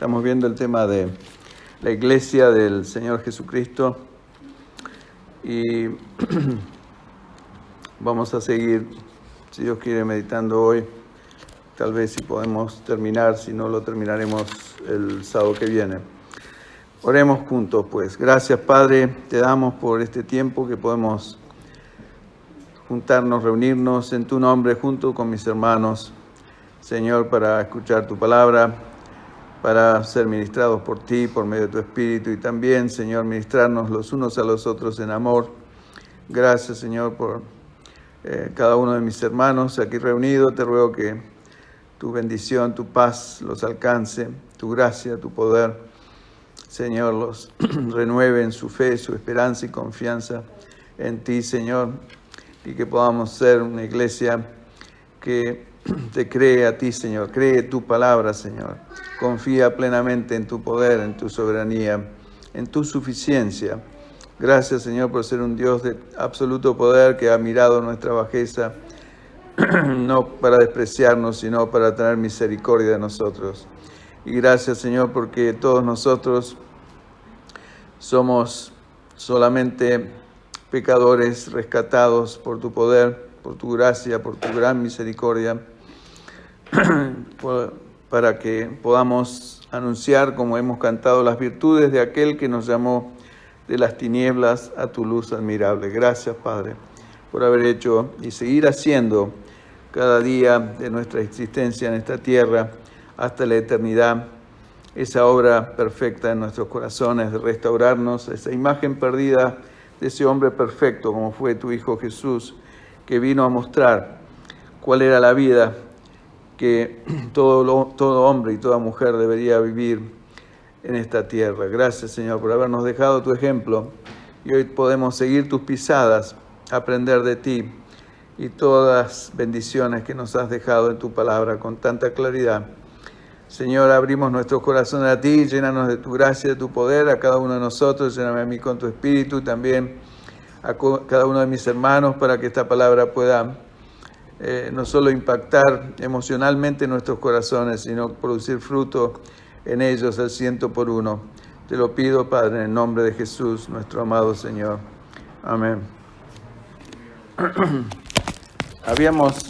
Estamos viendo el tema de la iglesia del Señor Jesucristo y vamos a seguir, si Dios quiere, meditando hoy. Tal vez si podemos terminar, si no lo terminaremos el sábado que viene. Oremos juntos, pues. Gracias, Padre, te damos por este tiempo que podemos juntarnos, reunirnos en tu nombre junto con mis hermanos, Señor, para escuchar tu palabra, para ser ministrados por ti, por medio de tu Espíritu, y también, Señor, ministrarnos los unos a los otros en amor. Gracias, Señor, por cada uno de mis hermanos aquí reunidos. Te ruego que tu bendición, tu paz los alcance, tu gracia, tu poder, Señor, los renueve en su fe, su esperanza y confianza en ti, Señor, y que podamos ser una iglesia que te cree a ti, Señor, cree tu palabra, Señor, confía plenamente en tu poder, en tu soberanía, en tu suficiencia. Gracias, Señor, por ser un Dios de absoluto poder que ha mirado nuestra bajeza, no para despreciarnos, sino para tener misericordia de nosotros. Y gracias, Señor, porque todos nosotros somos solamente pecadores rescatados por tu poder, por tu gracia, por tu gran misericordia, para que podamos anunciar, como hemos cantado, las virtudes de aquel que nos llamó de las tinieblas a tu luz admirable. Gracias, Padre, por haber hecho y seguir haciendo cada día de nuestra existencia en esta tierra hasta la eternidad esa obra perfecta en nuestros corazones de restaurarnos, esa imagen perdida de ese hombre perfecto como fue tu Hijo Jesús, que vino a mostrar cuál era la vida que todo hombre y toda mujer debería vivir en esta tierra. Gracias, Señor, por habernos dejado tu ejemplo y hoy podemos seguir tus pisadas, aprender de ti y todas las bendiciones que nos has dejado en tu palabra con tanta claridad. Señor, abrimos nuestros corazones a ti, llénanos de tu gracia, de tu poder, a cada uno de nosotros, lléname a mí con tu espíritu, también a cada uno de mis hermanos, para que esta palabra pueda no solo impactar emocionalmente nuestros corazones, sino producir fruto en ellos al 100%. Te lo pido, Padre, en el nombre de Jesús, nuestro amado Señor. Amén. Habíamos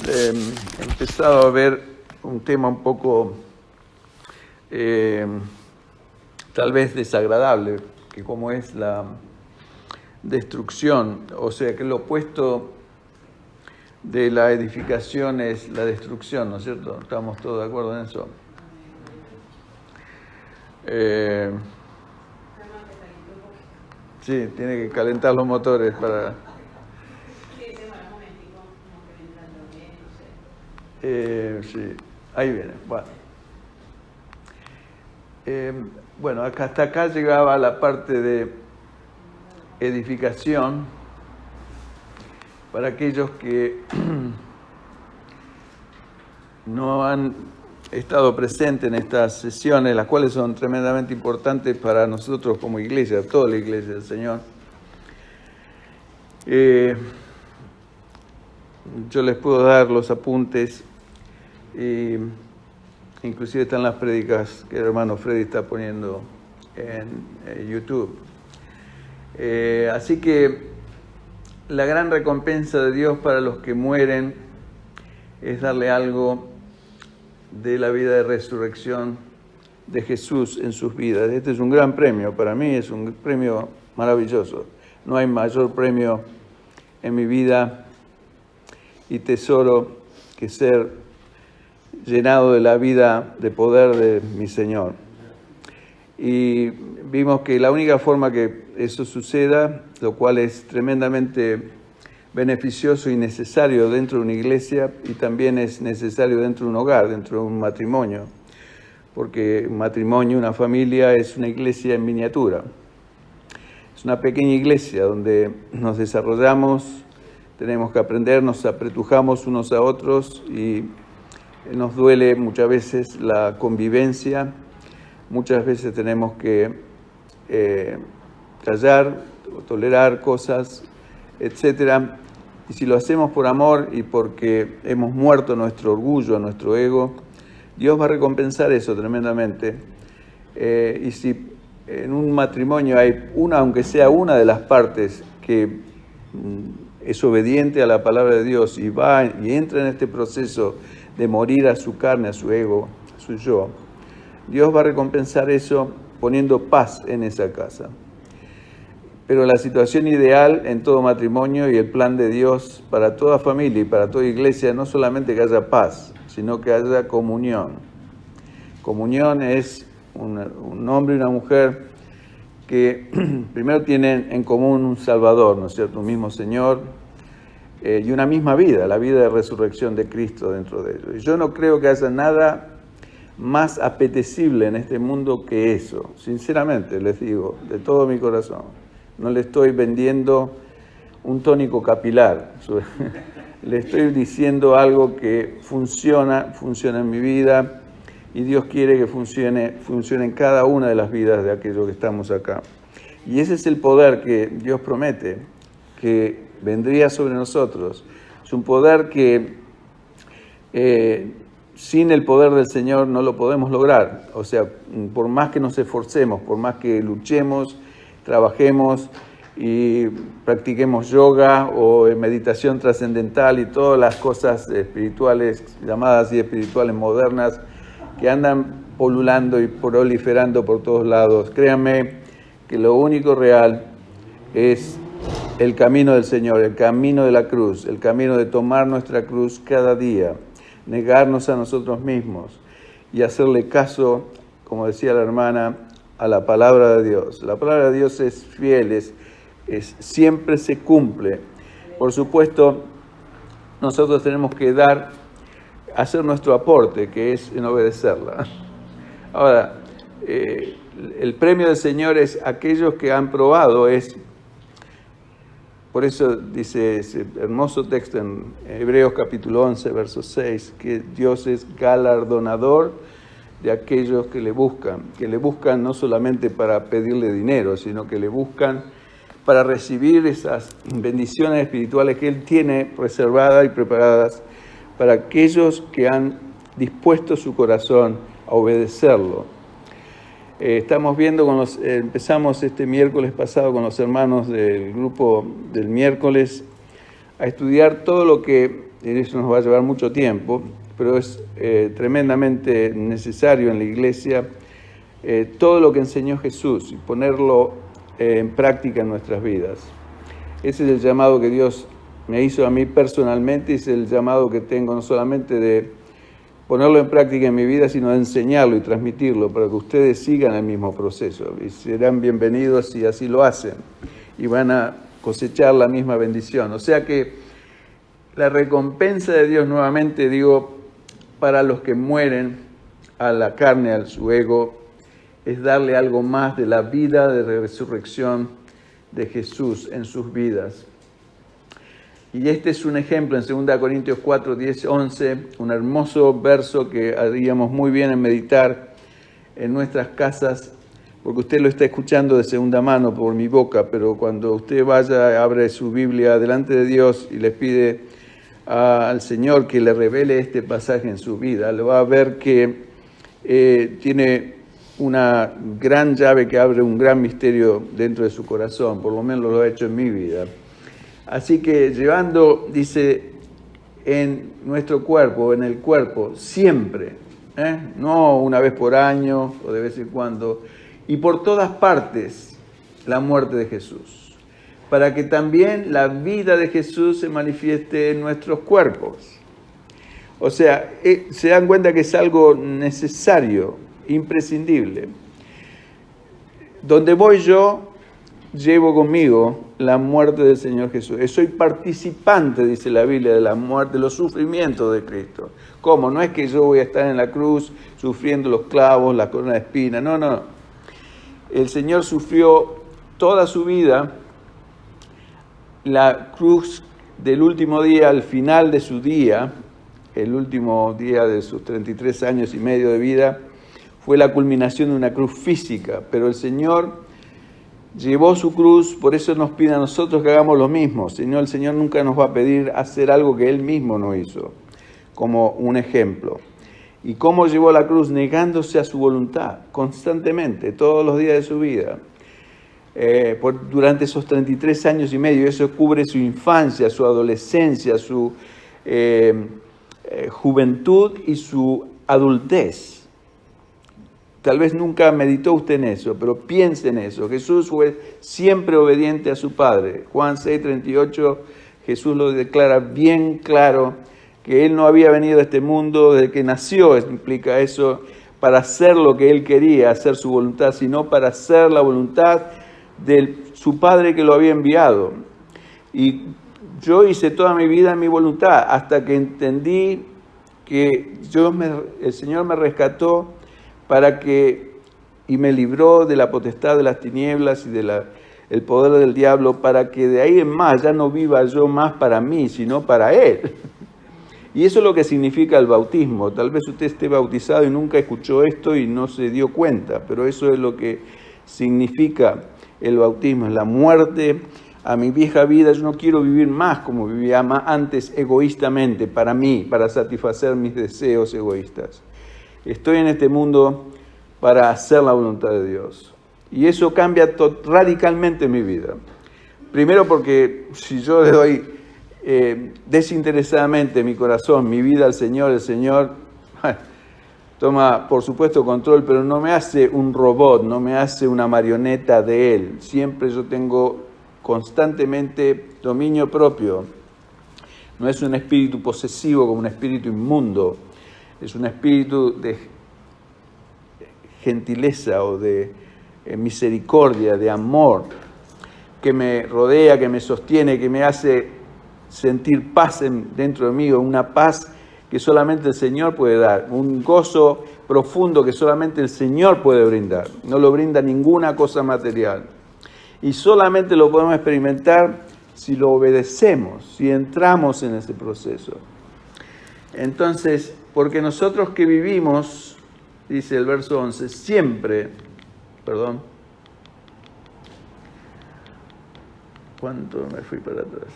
empezado a ver un tema un poco tal vez desagradable, que como es la destrucción, o sea que lo opuesto de la edificación es la destrucción, ¿no es cierto? ¿Estamos todos de acuerdo en eso? Sí, tiene que calentar los motores para... sí, ahí viene, bueno, hasta acá llegaba la parte de edificación para aquellos que no han estado presentes en estas sesiones, las cuales son tremendamente importantes para nosotros como iglesia, toda la iglesia del Señor. Yo les puedo dar los apuntes, inclusive están las prédicas que el hermano Freddy está poniendo en YouTube. Así que la gran recompensa de Dios para los que mueren es darle algo de la vida de resurrección de Jesús en sus vidas. Este es un gran premio, para mí es un premio maravilloso. No hay mayor premio en mi vida y tesoro que ser llenado de la vida de poder de mi Señor. Y vimos que la única forma que eso suceda, lo cual es tremendamente beneficioso y necesario dentro de una iglesia, y también es necesario dentro de un hogar, dentro de un matrimonio, porque un matrimonio, una familia, es una iglesia en miniatura. Es una pequeña iglesia donde nos desarrollamos, tenemos que aprender, nos apretujamos unos a otros y nos duele muchas veces la convivencia, muchas veces tenemos que callar, tolerar cosas, etcétera. Y si lo hacemos por amor y porque hemos muerto nuestro orgullo, nuestro ego, Dios va a recompensar eso tremendamente Y si en un matrimonio hay aunque sea una de las partes que es obediente a la palabra de Dios y va y entra en este proceso de morir a su carne, a su ego, a su yo, Dios va a recompensar eso poniendo paz en esa casa. Pero la situación ideal en todo matrimonio y el plan de Dios para toda familia y para toda iglesia, no solamente que haya paz, sino que haya comunión. Comunión es un hombre y una mujer que primero tienen en común un Salvador, ¿no es cierto? Un mismo Señor y una misma vida, la vida de resurrección de Cristo dentro de ellos. Y yo no creo que haya nada más apetecible en este mundo que eso, sinceramente les digo, de todo mi corazón. No le estoy vendiendo un tónico capilar, le estoy diciendo algo que funciona en mi vida y Dios quiere que funcione en cada una de las vidas de aquellos que estamos acá. Y ese es el poder que Dios promete, que vendría sobre nosotros. Es un poder que sin el poder del Señor no lo podemos lograr. O sea, por más que nos esforcemos, por más que luchemos, trabajemos y practiquemos yoga o meditación trascendental y todas las cosas espirituales, llamadas y espirituales modernas, que andan polulando y proliferando por todos lados. Créanme que lo único real es el camino del Señor, el camino de la cruz, el camino de tomar nuestra cruz cada día, negarnos a nosotros mismos y hacerle caso, como decía la hermana, a la palabra de Dios. La palabra de Dios es fiel, siempre se cumple. Por supuesto, nosotros tenemos que hacer nuestro aporte, que es en obedecerla. Ahora, el premio del Señor es aquellos que han probado, por eso dice ese hermoso texto en Hebreos capítulo 11, verso 6, que Dios es galardonador de aquellos que le buscan no solamente para pedirle dinero, sino que le buscan para recibir esas bendiciones espirituales que Él tiene reservadas y preparadas para aquellos que han dispuesto su corazón a obedecerlo. Estamos viendo, empezamos este miércoles pasado con los hermanos del grupo del miércoles a estudiar todo lo que, eso nos va a llevar mucho tiempo, pero es tremendamente necesario en la iglesia, todo lo que enseñó Jesús y ponerlo en práctica en nuestras vidas. Ese es el llamado que Dios me hizo a mí personalmente, y es el llamado que tengo no solamente de ponerlo en práctica en mi vida, sino de enseñarlo y transmitirlo para que ustedes sigan el mismo proceso y serán bienvenidos si así lo hacen y van a cosechar la misma bendición. O sea que la recompensa de Dios, nuevamente digo, para los que mueren a la carne, a su ego, es darle algo más de la vida de resurrección de Jesús en sus vidas. Y este es un ejemplo en 2 Corintios 4, 10, 11, un hermoso verso que haríamos muy bien en meditar en nuestras casas, porque usted lo está escuchando de segunda mano por mi boca, pero cuando usted vaya, abre su Biblia delante de Dios y le pide al Señor que le revele este pasaje en su vida, le va a ver que tiene una gran llave que abre un gran misterio dentro de su corazón, por lo menos lo ha hecho en mi vida. Así que llevando, dice, en nuestro cuerpo, en el cuerpo, siempre, no una vez por año o de vez en cuando, y por todas partes, la muerte de Jesús, para que también la vida de Jesús se manifieste en nuestros cuerpos. O sea, se dan cuenta que es algo necesario, imprescindible. Donde voy yo, llevo conmigo la muerte del Señor Jesús. Soy participante, dice la Biblia, de la muerte, de los sufrimientos de Cristo. ¿Cómo? No es que yo voy a estar en la cruz sufriendo los clavos, la corona de espinas. No. El Señor sufrió toda su vida la cruz del último día, al final de su día, el último día de sus 33 años y medio de vida, fue la culminación de una cruz física, pero el Señor llevó su cruz, por eso nos pide a nosotros que hagamos lo mismo. El Señor nunca nos va a pedir hacer algo que Él mismo no hizo, como un ejemplo. y cómo llevó la cruz negándose a su voluntad constantemente, todos los días de su vida. Durante esos 33 años y medio, eso cubre su infancia, su adolescencia, su juventud y su adultez. Tal vez nunca meditó usted en eso, pero piense en eso. Jesús fue siempre obediente a su Padre. Juan 6:38, Jesús lo declara bien claro, que Él no había venido a este mundo desde que nació, implica eso, para hacer lo que Él quería, hacer su voluntad, sino para hacer la voluntad de su Padre que lo había enviado. Y yo hice toda mi vida en mi voluntad, hasta que entendí que el Señor me rescató y me libró de la potestad de las tinieblas y el poder del diablo, para que de ahí en más ya no viva yo más para mí, sino para Él. Y eso es lo que significa el bautismo. Tal vez usted esté bautizado y nunca escuchó esto y no se dio cuenta, pero eso es lo que significa el bautismo, es la muerte a mi vieja vida. Yo no quiero vivir más como vivía antes, egoístamente, para mí, para satisfacer mis deseos egoístas. Estoy en este mundo para hacer la voluntad de Dios. Y eso cambia radicalmente mi vida. Primero porque si yo le doy desinteresadamente mi corazón, mi vida al Señor, el Señor toma, por supuesto, control, pero no me hace un robot, no me hace una marioneta de Él. Siempre yo tengo constantemente dominio propio. No es un espíritu posesivo como un espíritu inmundo. Es un espíritu de gentileza o de misericordia, de amor, que me rodea, que me sostiene, que me hace sentir paz dentro de mí, una paz que solamente el Señor puede dar, un gozo profundo que solamente el Señor puede brindar. No lo brinda ninguna cosa material. Y solamente lo podemos experimentar si lo obedecemos, si entramos en ese proceso. Entonces, porque nosotros que vivimos, dice el verso 11, ¿cuánto me fui para atrás?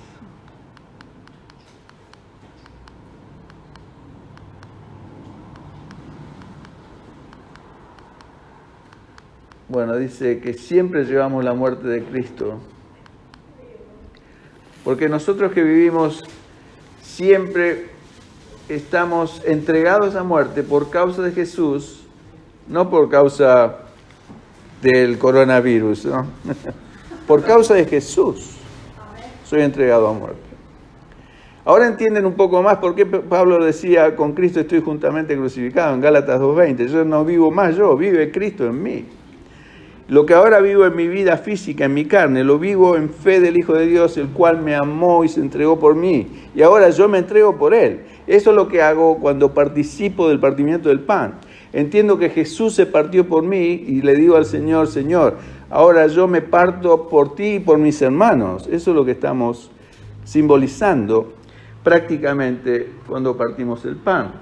Bueno, dice que siempre llevamos la muerte de Cristo. Porque nosotros que vivimos siempre estamos entregados a muerte por causa de Jesús, no por causa del coronavirus, ¿no? Por causa de Jesús soy entregado a muerte. Ahora entienden un poco más por qué Pablo decía, con Cristo estoy juntamente crucificado, en Gálatas 2:20. Yo no vivo más yo, vive Cristo en mí. Lo que ahora vivo en mi vida física, en mi carne, lo vivo en fe del Hijo de Dios, el cual me amó y se entregó por mí. Y ahora yo me entrego por Él. Eso es lo que hago cuando participo del partimiento del pan. Entiendo que Jesús se partió por mí y le digo al Señor, Señor, ahora yo me parto por ti y por mis hermanos. Eso es lo que estamos simbolizando prácticamente cuando partimos el pan.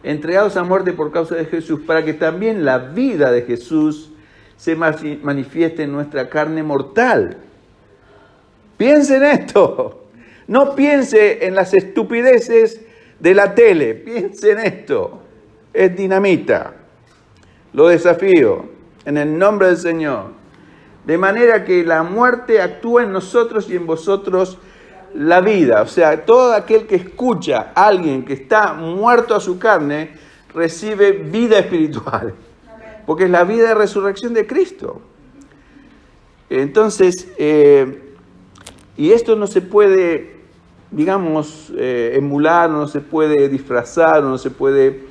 Entregados a muerte por causa de Jesús, para que también la vida de Jesús se manifieste en nuestra carne mortal. Piense en esto. No piense en las estupideces de la tele. Piense en esto. Es dinamita. Lo desafío en el nombre del Señor. De manera que la muerte actúa en nosotros y en vosotros la vida. O sea, todo aquel que escucha a alguien que está muerto a su carne, recibe vida espiritual. Porque es la vida de resurrección de Cristo. Entonces, y esto no se puede, digamos, emular, no se puede disfrazar, no se puede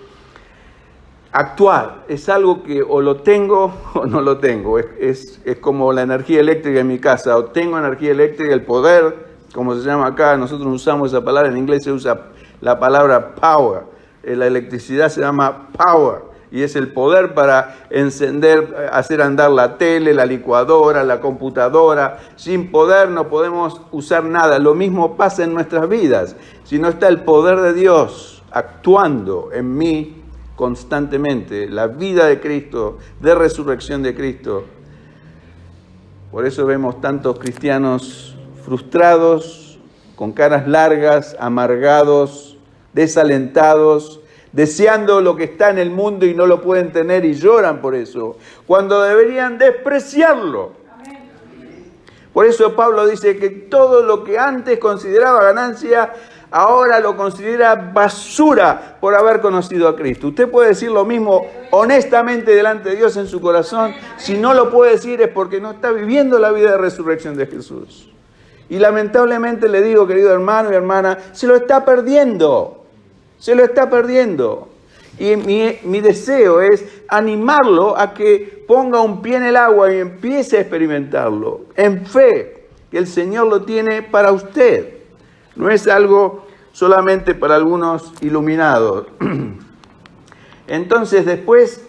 actuar. Es algo que o lo tengo o no lo tengo. Es como la energía eléctrica en mi casa. O tengo energía eléctrica, el poder, como se llama acá, nosotros no usamos esa palabra, en inglés se usa la palabra power. La electricidad se llama power. Y es el poder para encender, hacer andar la tele, la licuadora, la computadora. Sin poder no podemos usar nada. Lo mismo pasa en nuestras vidas. Si no está el poder de Dios actuando en mí constantemente, la vida de Cristo, de resurrección de Cristo. Por eso vemos tantos cristianos frustrados, con caras largas, amargados, desalentados, deseando lo que está en el mundo y no lo pueden tener y lloran por eso, cuando deberían despreciarlo. Por eso Pablo dice que todo lo que antes consideraba ganancia, ahora lo considera basura por haber conocido a Cristo. Usted puede decir lo mismo honestamente delante de Dios en su corazón. Si no lo puede decir es porque no está viviendo la vida de resurrección de Jesús. Y lamentablemente le digo, querido hermano y hermana, se lo está perdiendo. Se lo está perdiendo. Y mi deseo es animarlo a que ponga un pie en el agua y empiece a experimentarlo en fe, que el Señor lo tiene para usted. No es algo solamente para algunos iluminados. Entonces después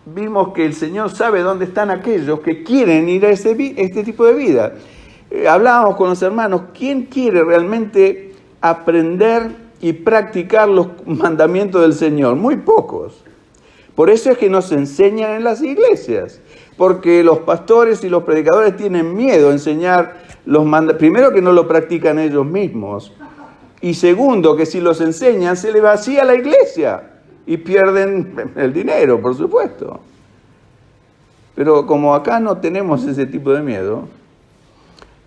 vimos que el Señor sabe dónde están aquellos que quieren ir a este tipo de vida. Hablábamos con los hermanos, ¿quién quiere realmente aprender y practicar los mandamientos del Señor? Muy pocos. Por eso es que nos enseñan en las iglesias, porque los pastores y los predicadores tienen miedo a enseñar los mandamientos. Primero, que no lo practican ellos mismos, y segundo, que si los enseñan se les vacía la iglesia y pierden el dinero, por supuesto. Pero como acá no tenemos ese tipo de miedo,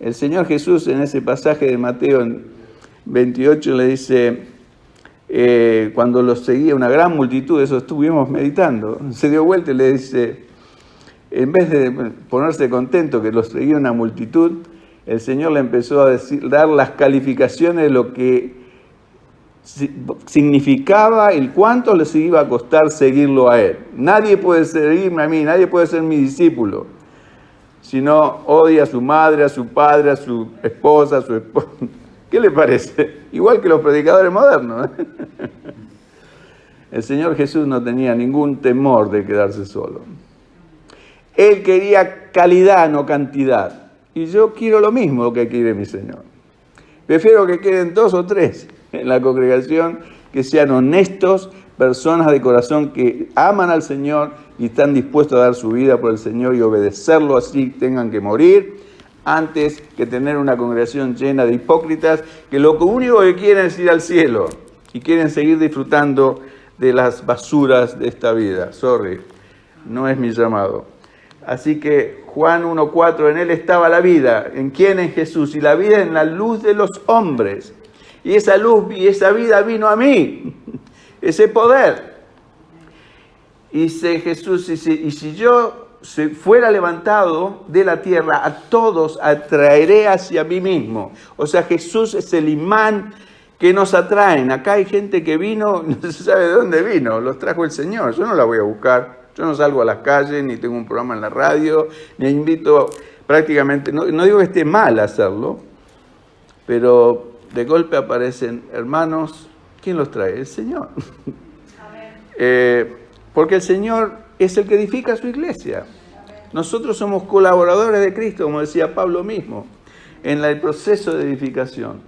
el Señor Jesús en ese pasaje de Mateo 28 le dice, cuando los seguía una gran multitud, eso estuvimos meditando, se dio vuelta y le dice, en vez de ponerse contento que los seguía una multitud, el Señor le empezó a dar las calificaciones de lo que significaba el cuánto les iba a costar seguirlo a Él. Nadie puede seguirme a mí, nadie puede ser mi discípulo, si no odia a su madre, a su padre, a su esposa, a su esposa. ¿Qué le parece? Igual que los predicadores modernos. El Señor Jesús no tenía ningún temor de quedarse solo. Él quería calidad, no cantidad. Y yo quiero lo mismo que quiere mi Señor. Prefiero que queden 2 o 3 en la congregación, que sean honestos, personas de corazón que aman al Señor y están dispuestos a dar su vida por el Señor y obedecerlo así tengan que morir, antes que tener una congregación llena de hipócritas que lo único que quieren es ir al cielo y quieren seguir disfrutando de las basuras de esta vida. No es mi llamado. Así que Juan 1:4, en Él estaba la vida. ¿En quién? En Jesús. Y la vida en la luz de los hombres. Y esa luz y esa vida vino a mí. Ese poder. Y dice Jesús, y si yo fuera levantado de la tierra, a todos atraeré hacia mí mismo. O sea, Jesús es el imán que nos atraen. Acá hay gente que vino, no se sabe de dónde vino, los trajo el Señor. Yo no la voy a buscar. Yo no salgo a las calles, ni tengo un programa en la radio, ni invito prácticamente, no digo que esté mal hacerlo, pero de golpe aparecen hermanos. ¿Quién los trae? El Señor. Porque el Señor es el que edifica su iglesia. Nosotros somos colaboradores de Cristo, como decía Pablo mismo, en el proceso de edificación.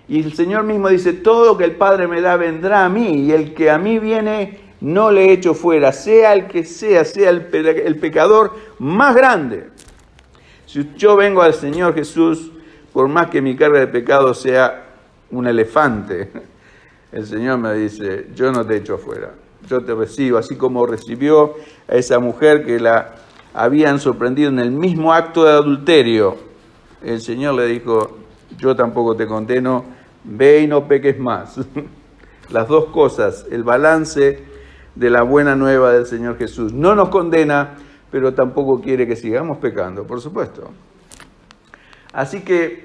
Y el Señor mismo dice, todo lo que el Padre me da vendrá a mí, y el que a mí viene no le echo fuera, sea el que sea el pecador más grande. Si yo vengo al Señor Jesús, por más que mi carga de pecado sea un elefante, el Señor me dice, yo no te echo afuera, yo te recibo, así como recibió a esa mujer que la habían sorprendido en el mismo acto de adulterio. El Señor le dijo, yo tampoco te condeno, ve y no peques más. Las dos cosas, el balance de la buena nueva del Señor Jesús. No nos condena, pero tampoco quiere que sigamos pecando, por supuesto. Así que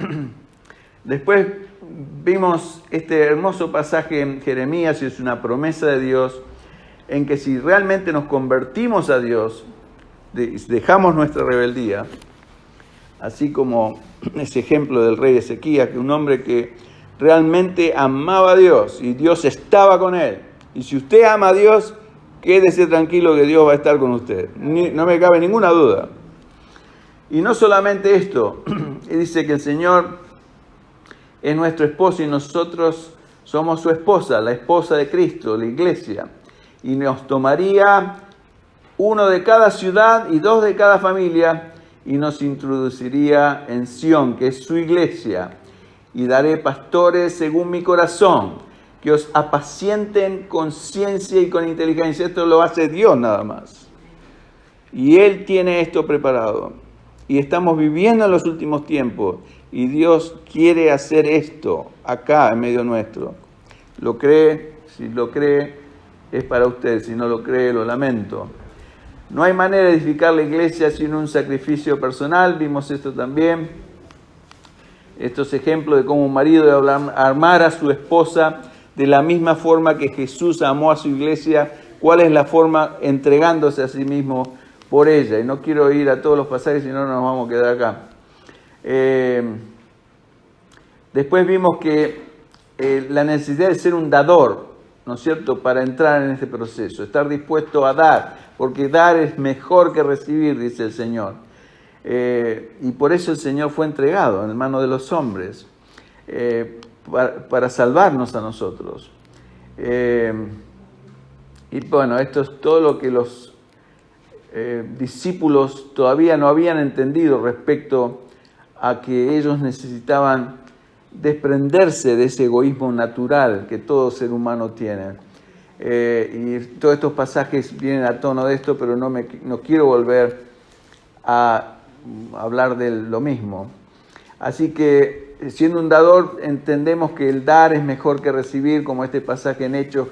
después vimos este hermoso pasaje en Jeremías, y es una promesa de Dios, en que si realmente nos convertimos a Dios, dejamos nuestra rebeldía, así como ese ejemplo del rey Ezequías, que un hombre que realmente amaba a Dios y Dios estaba con él. Y si usted ama a Dios, quédese tranquilo que Dios va a estar con usted. No me cabe ninguna duda. Y no solamente esto, dice que el Señor es nuestro esposo y nosotros somos su esposa, la esposa de Cristo, la iglesia. Y nos tomaría 1 de cada ciudad y 2 de cada familia y nos introduciría en Sión, que es su iglesia. y daré pastores según mi corazón, que os apacienten con ciencia y con inteligencia. Esto lo hace Dios nada más. Y Él tiene esto preparado. Y estamos viviendo en los últimos tiempos. Y Dios quiere hacer esto acá en medio nuestro. ¿Lo cree? Si lo cree, es para usted. Si no lo cree, lo lamento. No hay manera de edificar la iglesia sin un sacrificio personal. Vimos esto también. Estos ejemplos de cómo un marido debe amar a su esposa de la misma forma que Jesús amó a su iglesia. ¿Cuál es la forma? Entregándose a sí mismo por ella. Y no quiero ir a todos los pasajes, si no nos vamos a quedar acá. Después vimos que la necesidad de ser un dador, ¿no es cierto?, para entrar en este proceso, estar dispuesto a dar, porque dar es mejor que recibir, dice el Señor. Y por eso el Señor fue entregado en manos de los hombres, para salvarnos a nosotros. Y bueno, esto es todo lo que los discípulos todavía no habían entendido respecto a que ellos necesitaban desprenderse de ese egoísmo natural que todo ser humano tiene. Y todos estos pasajes vienen a tono de esto, pero no quiero volver a hablar de lo mismo. Así que, siendo un dador, entendemos que el dar es mejor que recibir, como este pasaje en Hechos,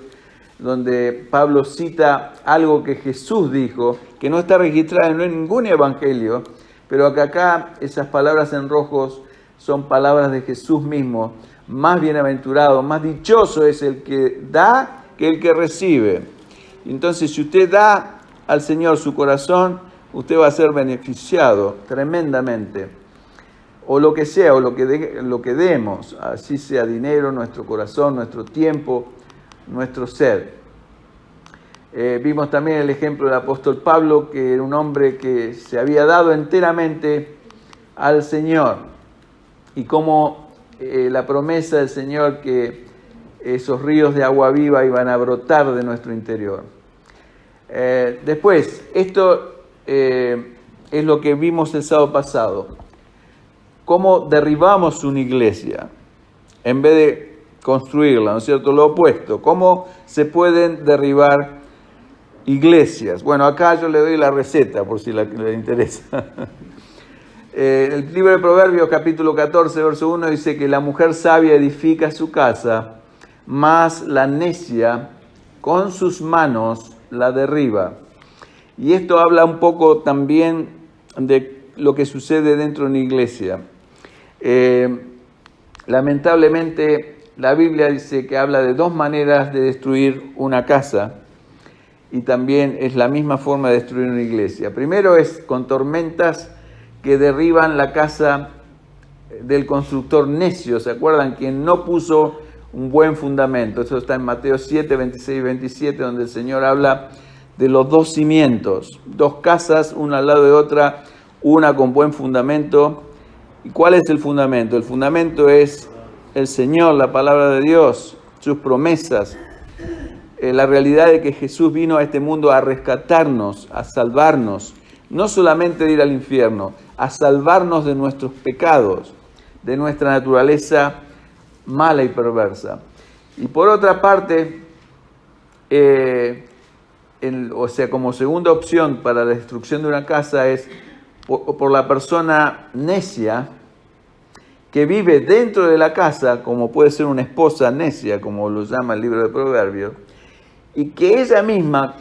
donde Pablo cita algo que Jesús dijo, que no está registrado en ningún evangelio, pero que acá esas palabras en rojos son palabras de Jesús mismo. Más bienaventurado, más dichoso es el que da que el que recibe. Entonces, si usted da al Señor su corazón, usted va a ser beneficiado tremendamente. O lo que sea, o lo que demos, así sea dinero, nuestro corazón, nuestro tiempo, nuestro ser. Vimos también el ejemplo del apóstol Pablo, que era un hombre que se había dado enteramente al Señor, y como la promesa del Señor que esos ríos de agua viva iban a brotar de nuestro interior. Después, esto es lo que vimos el sábado pasado. Cómo derribamos una iglesia en vez de construirla, ¿no es cierto? Lo opuesto. ¿Cómo se pueden derribar iglesias? Bueno, acá yo le doy la receta por si le interesa. El libro de Proverbios, capítulo 14, verso 1, dice que la mujer sabia edifica su casa, mas la necia con sus manos la derriba. Y esto habla un poco también de lo que sucede dentro de una iglesia. Lamentablemente, la Biblia dice que habla de dos maneras de destruir una casa, y también es la misma forma de destruir una iglesia. Primero es con tormentas que derriban la casa del constructor necio. ¿Se acuerdan? Quien no puso un buen fundamento. Eso está en Mateo 7, 26 y 27, donde el Señor habla de los dos cimientos, dos casas, una al lado de otra, una con buen fundamento. ¿Y cuál es el fundamento? El fundamento es el Señor, la palabra de Dios, sus promesas, la realidad de que Jesús vino a este mundo a rescatarnos, a salvarnos, no solamente de ir al infierno, a salvarnos de nuestros pecados, de nuestra naturaleza mala y perversa. Y por otra parte, como segunda opción para la destrucción de una casa es por la persona necia que vive dentro de la casa, como puede ser una esposa necia, como lo llama el libro de Proverbios, y que ella misma,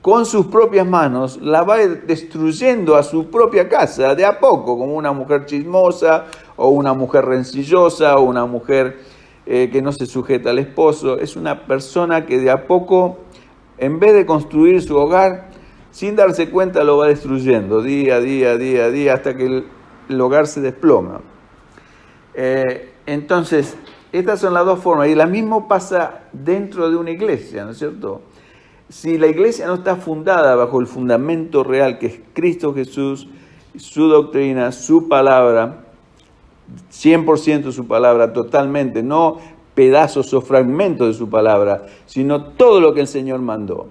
con sus propias manos, la va destruyendo a su propia casa de a poco, como una mujer chismosa, o una mujer rencillosa, o una mujer que no se sujeta al esposo. Es una persona que de a poco, en vez de construir su hogar, sin darse cuenta lo va destruyendo, día a día, hasta que el hogar se desploma. Entonces, estas son las dos formas, y lo mismo pasa dentro de una iglesia, ¿no es cierto? Si la iglesia no está fundada bajo el fundamento real que es Cristo Jesús, su doctrina, su palabra, 100% su palabra, totalmente, no pedazos o fragmentos de su palabra, sino todo lo que el Señor mandó,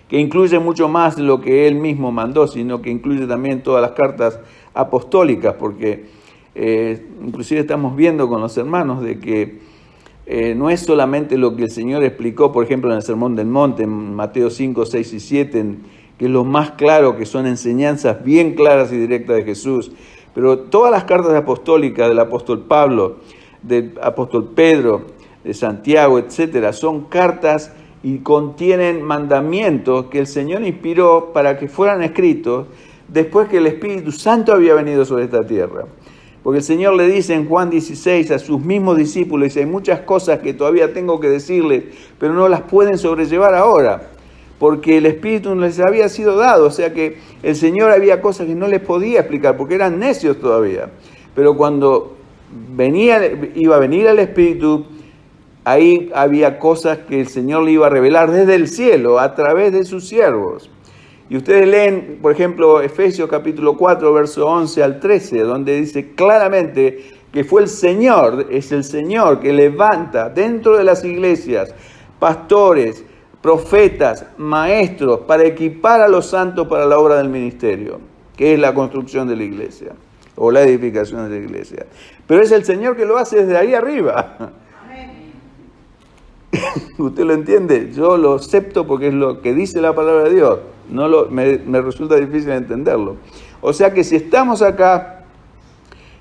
que incluye mucho más de lo que Él mismo mandó, sino que incluye también todas las cartas apostólicas, porque inclusive estamos viendo con los hermanos de que no es solamente lo que el Señor explicó, por ejemplo, en el Sermón del Monte, en Mateo 5, 6 y 7, que es lo más claro, que son enseñanzas bien claras y directas de Jesús. Pero todas las cartas apostólicas del apóstol Pablo, del apóstol Pedro, de Santiago, etcétera, son cartas y contienen mandamientos que el Señor inspiró para que fueran escritos después que el Espíritu Santo había venido sobre esta tierra. Porque el Señor le dice en Juan 16 a sus mismos discípulos, dice, hay muchas cosas que todavía tengo que decirles, pero no las pueden sobrellevar ahora, porque el Espíritu no les había sido dado. O sea que el Señor había cosas que no les podía explicar, porque eran necios todavía. Pero cuando iba a venir el Espíritu, ahí había cosas que el Señor le iba a revelar desde el cielo, a través de sus siervos. Y ustedes leen, por ejemplo, Efesios capítulo 4, verso 11 al 13, donde dice claramente que fue el Señor, es el Señor que levanta dentro de las iglesias pastores, profetas, maestros, para equipar a los santos para la obra del ministerio, que es la construcción de la iglesia, o la edificación de la iglesia. Pero es el Señor que lo hace desde ahí arriba. ¿Usted lo entiende? Yo lo acepto porque es lo que dice la palabra de Dios. Me resulta difícil entenderlo. O sea que si estamos acá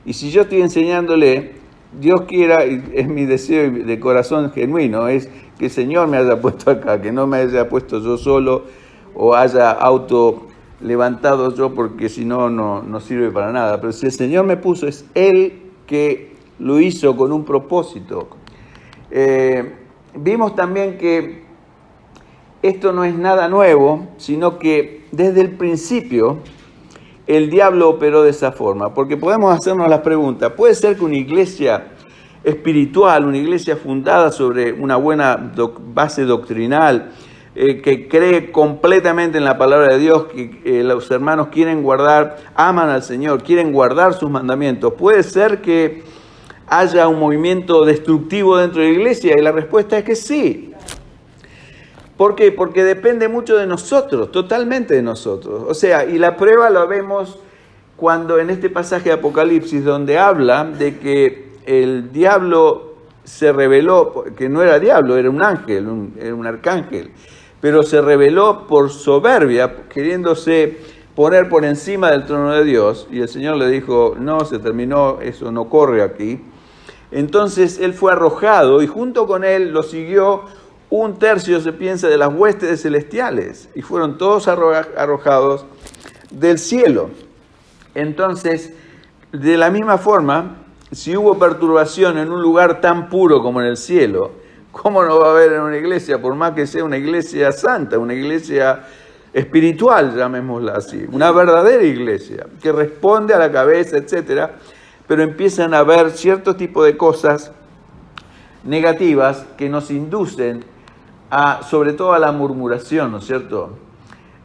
y si yo estoy enseñándole, Dios quiera, y es mi deseo de corazón genuino, es que el Señor me haya puesto acá, que no me haya puesto yo solo o haya auto levantado yo, porque si no, no sirve para nada. Pero si el Señor me puso, es Él que lo hizo con un propósito. Vimos también que esto no es nada nuevo, sino que desde el principio el diablo operó de esa forma. Porque podemos hacernos la pregunta, ¿puede ser que una iglesia espiritual, una iglesia fundada sobre una buena base doctrinal, que cree completamente en la palabra de Dios, que los hermanos aman al Señor, quieren guardar sus mandamientos, puede ser que haya un movimiento destructivo dentro de la iglesia? Y la respuesta es que sí. ¿Por qué? Porque depende mucho de nosotros, totalmente de nosotros. O sea, y la prueba la vemos cuando en este pasaje de Apocalipsis, donde habla de que el diablo se rebeló, que no era diablo, era un ángel, era un arcángel, pero se rebeló por soberbia, queriéndose poner por encima del trono de Dios, y el Señor le dijo, no, se terminó, eso no corre aquí. Entonces él fue arrojado y junto con él lo siguió un tercio, se piensa, de las huestes celestiales, y fueron todos arrojados del cielo. Entonces, de la misma forma, si hubo perturbación en un lugar tan puro como en el cielo, ¿cómo no va a haber en una iglesia, por más que sea una iglesia santa, una iglesia espiritual, llamémosla así, una verdadera iglesia, que responde a la cabeza, etcétera? Pero empiezan a haber cierto tipo de cosas negativas que nos inducen sobre todo a la murmuración, ¿no es cierto?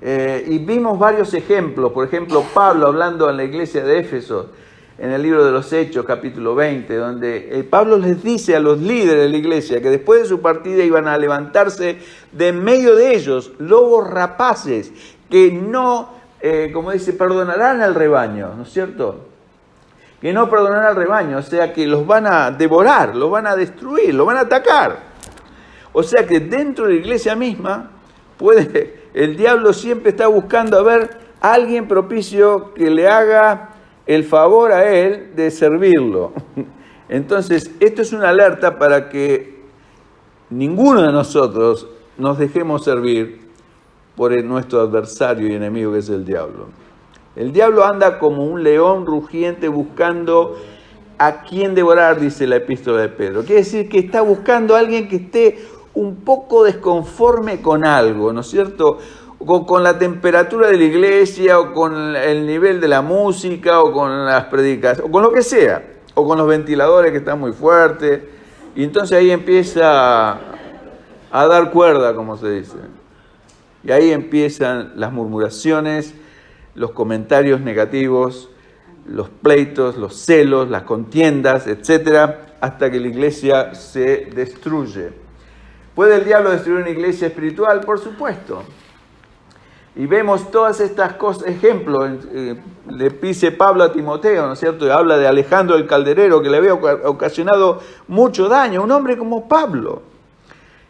Y vimos varios ejemplos. Por ejemplo, Pablo hablando en la iglesia de Éfeso, en el libro de los Hechos, capítulo 20, donde Pablo les dice a los líderes de la iglesia que después de su partida iban a levantarse de en medio de ellos lobos rapaces que no, como dice, perdonarán al rebaño, ¿no es cierto? Que no perdonarán al rebaño, o sea que los van a devorar, los van a destruir, los van a atacar. O sea que dentro de la iglesia misma, el diablo siempre está buscando a ver a alguien propicio que le haga el favor a él de servirlo. Entonces, esto es una alerta para que ninguno de nosotros nos dejemos servir por nuestro adversario y enemigo, que es el diablo. El diablo anda como un león rugiente buscando a quién devorar, dice la epístola de Pedro. Quiere decir que está buscando a alguien que esté un poco desconforme con algo, ¿no es cierto? Con la temperatura de la iglesia, o con el nivel de la música, o con las predicaciones, o con lo que sea, o con los ventiladores que están muy fuertes, y entonces ahí empieza a dar cuerda, como se dice. Y ahí empiezan las murmuraciones, los comentarios negativos, los pleitos, los celos, las contiendas, etcétera, hasta que la iglesia se destruye. ¿Puede el diablo destruir una iglesia espiritual? Por supuesto. Y vemos todas estas cosas, ejemplos, le dice Pablo a Timoteo, ¿no es cierto? Y habla de Alejandro el calderero, que le había ocasionado mucho daño, un hombre como Pablo.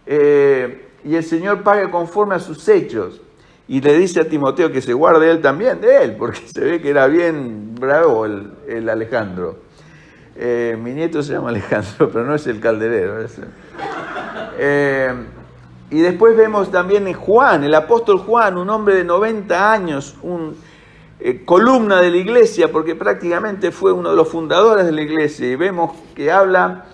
Y el Señor paga conforme a sus hechos. Y le dice a Timoteo que se guarde él también de él, porque se ve que era bien bravo el Alejandro. Mi nieto se llama Alejandro, pero no es el calderero. Y después vemos también en Juan, el apóstol Juan, un hombre de 90 años, columna de la iglesia, porque prácticamente fue uno de los fundadores de la iglesia. Y vemos que habla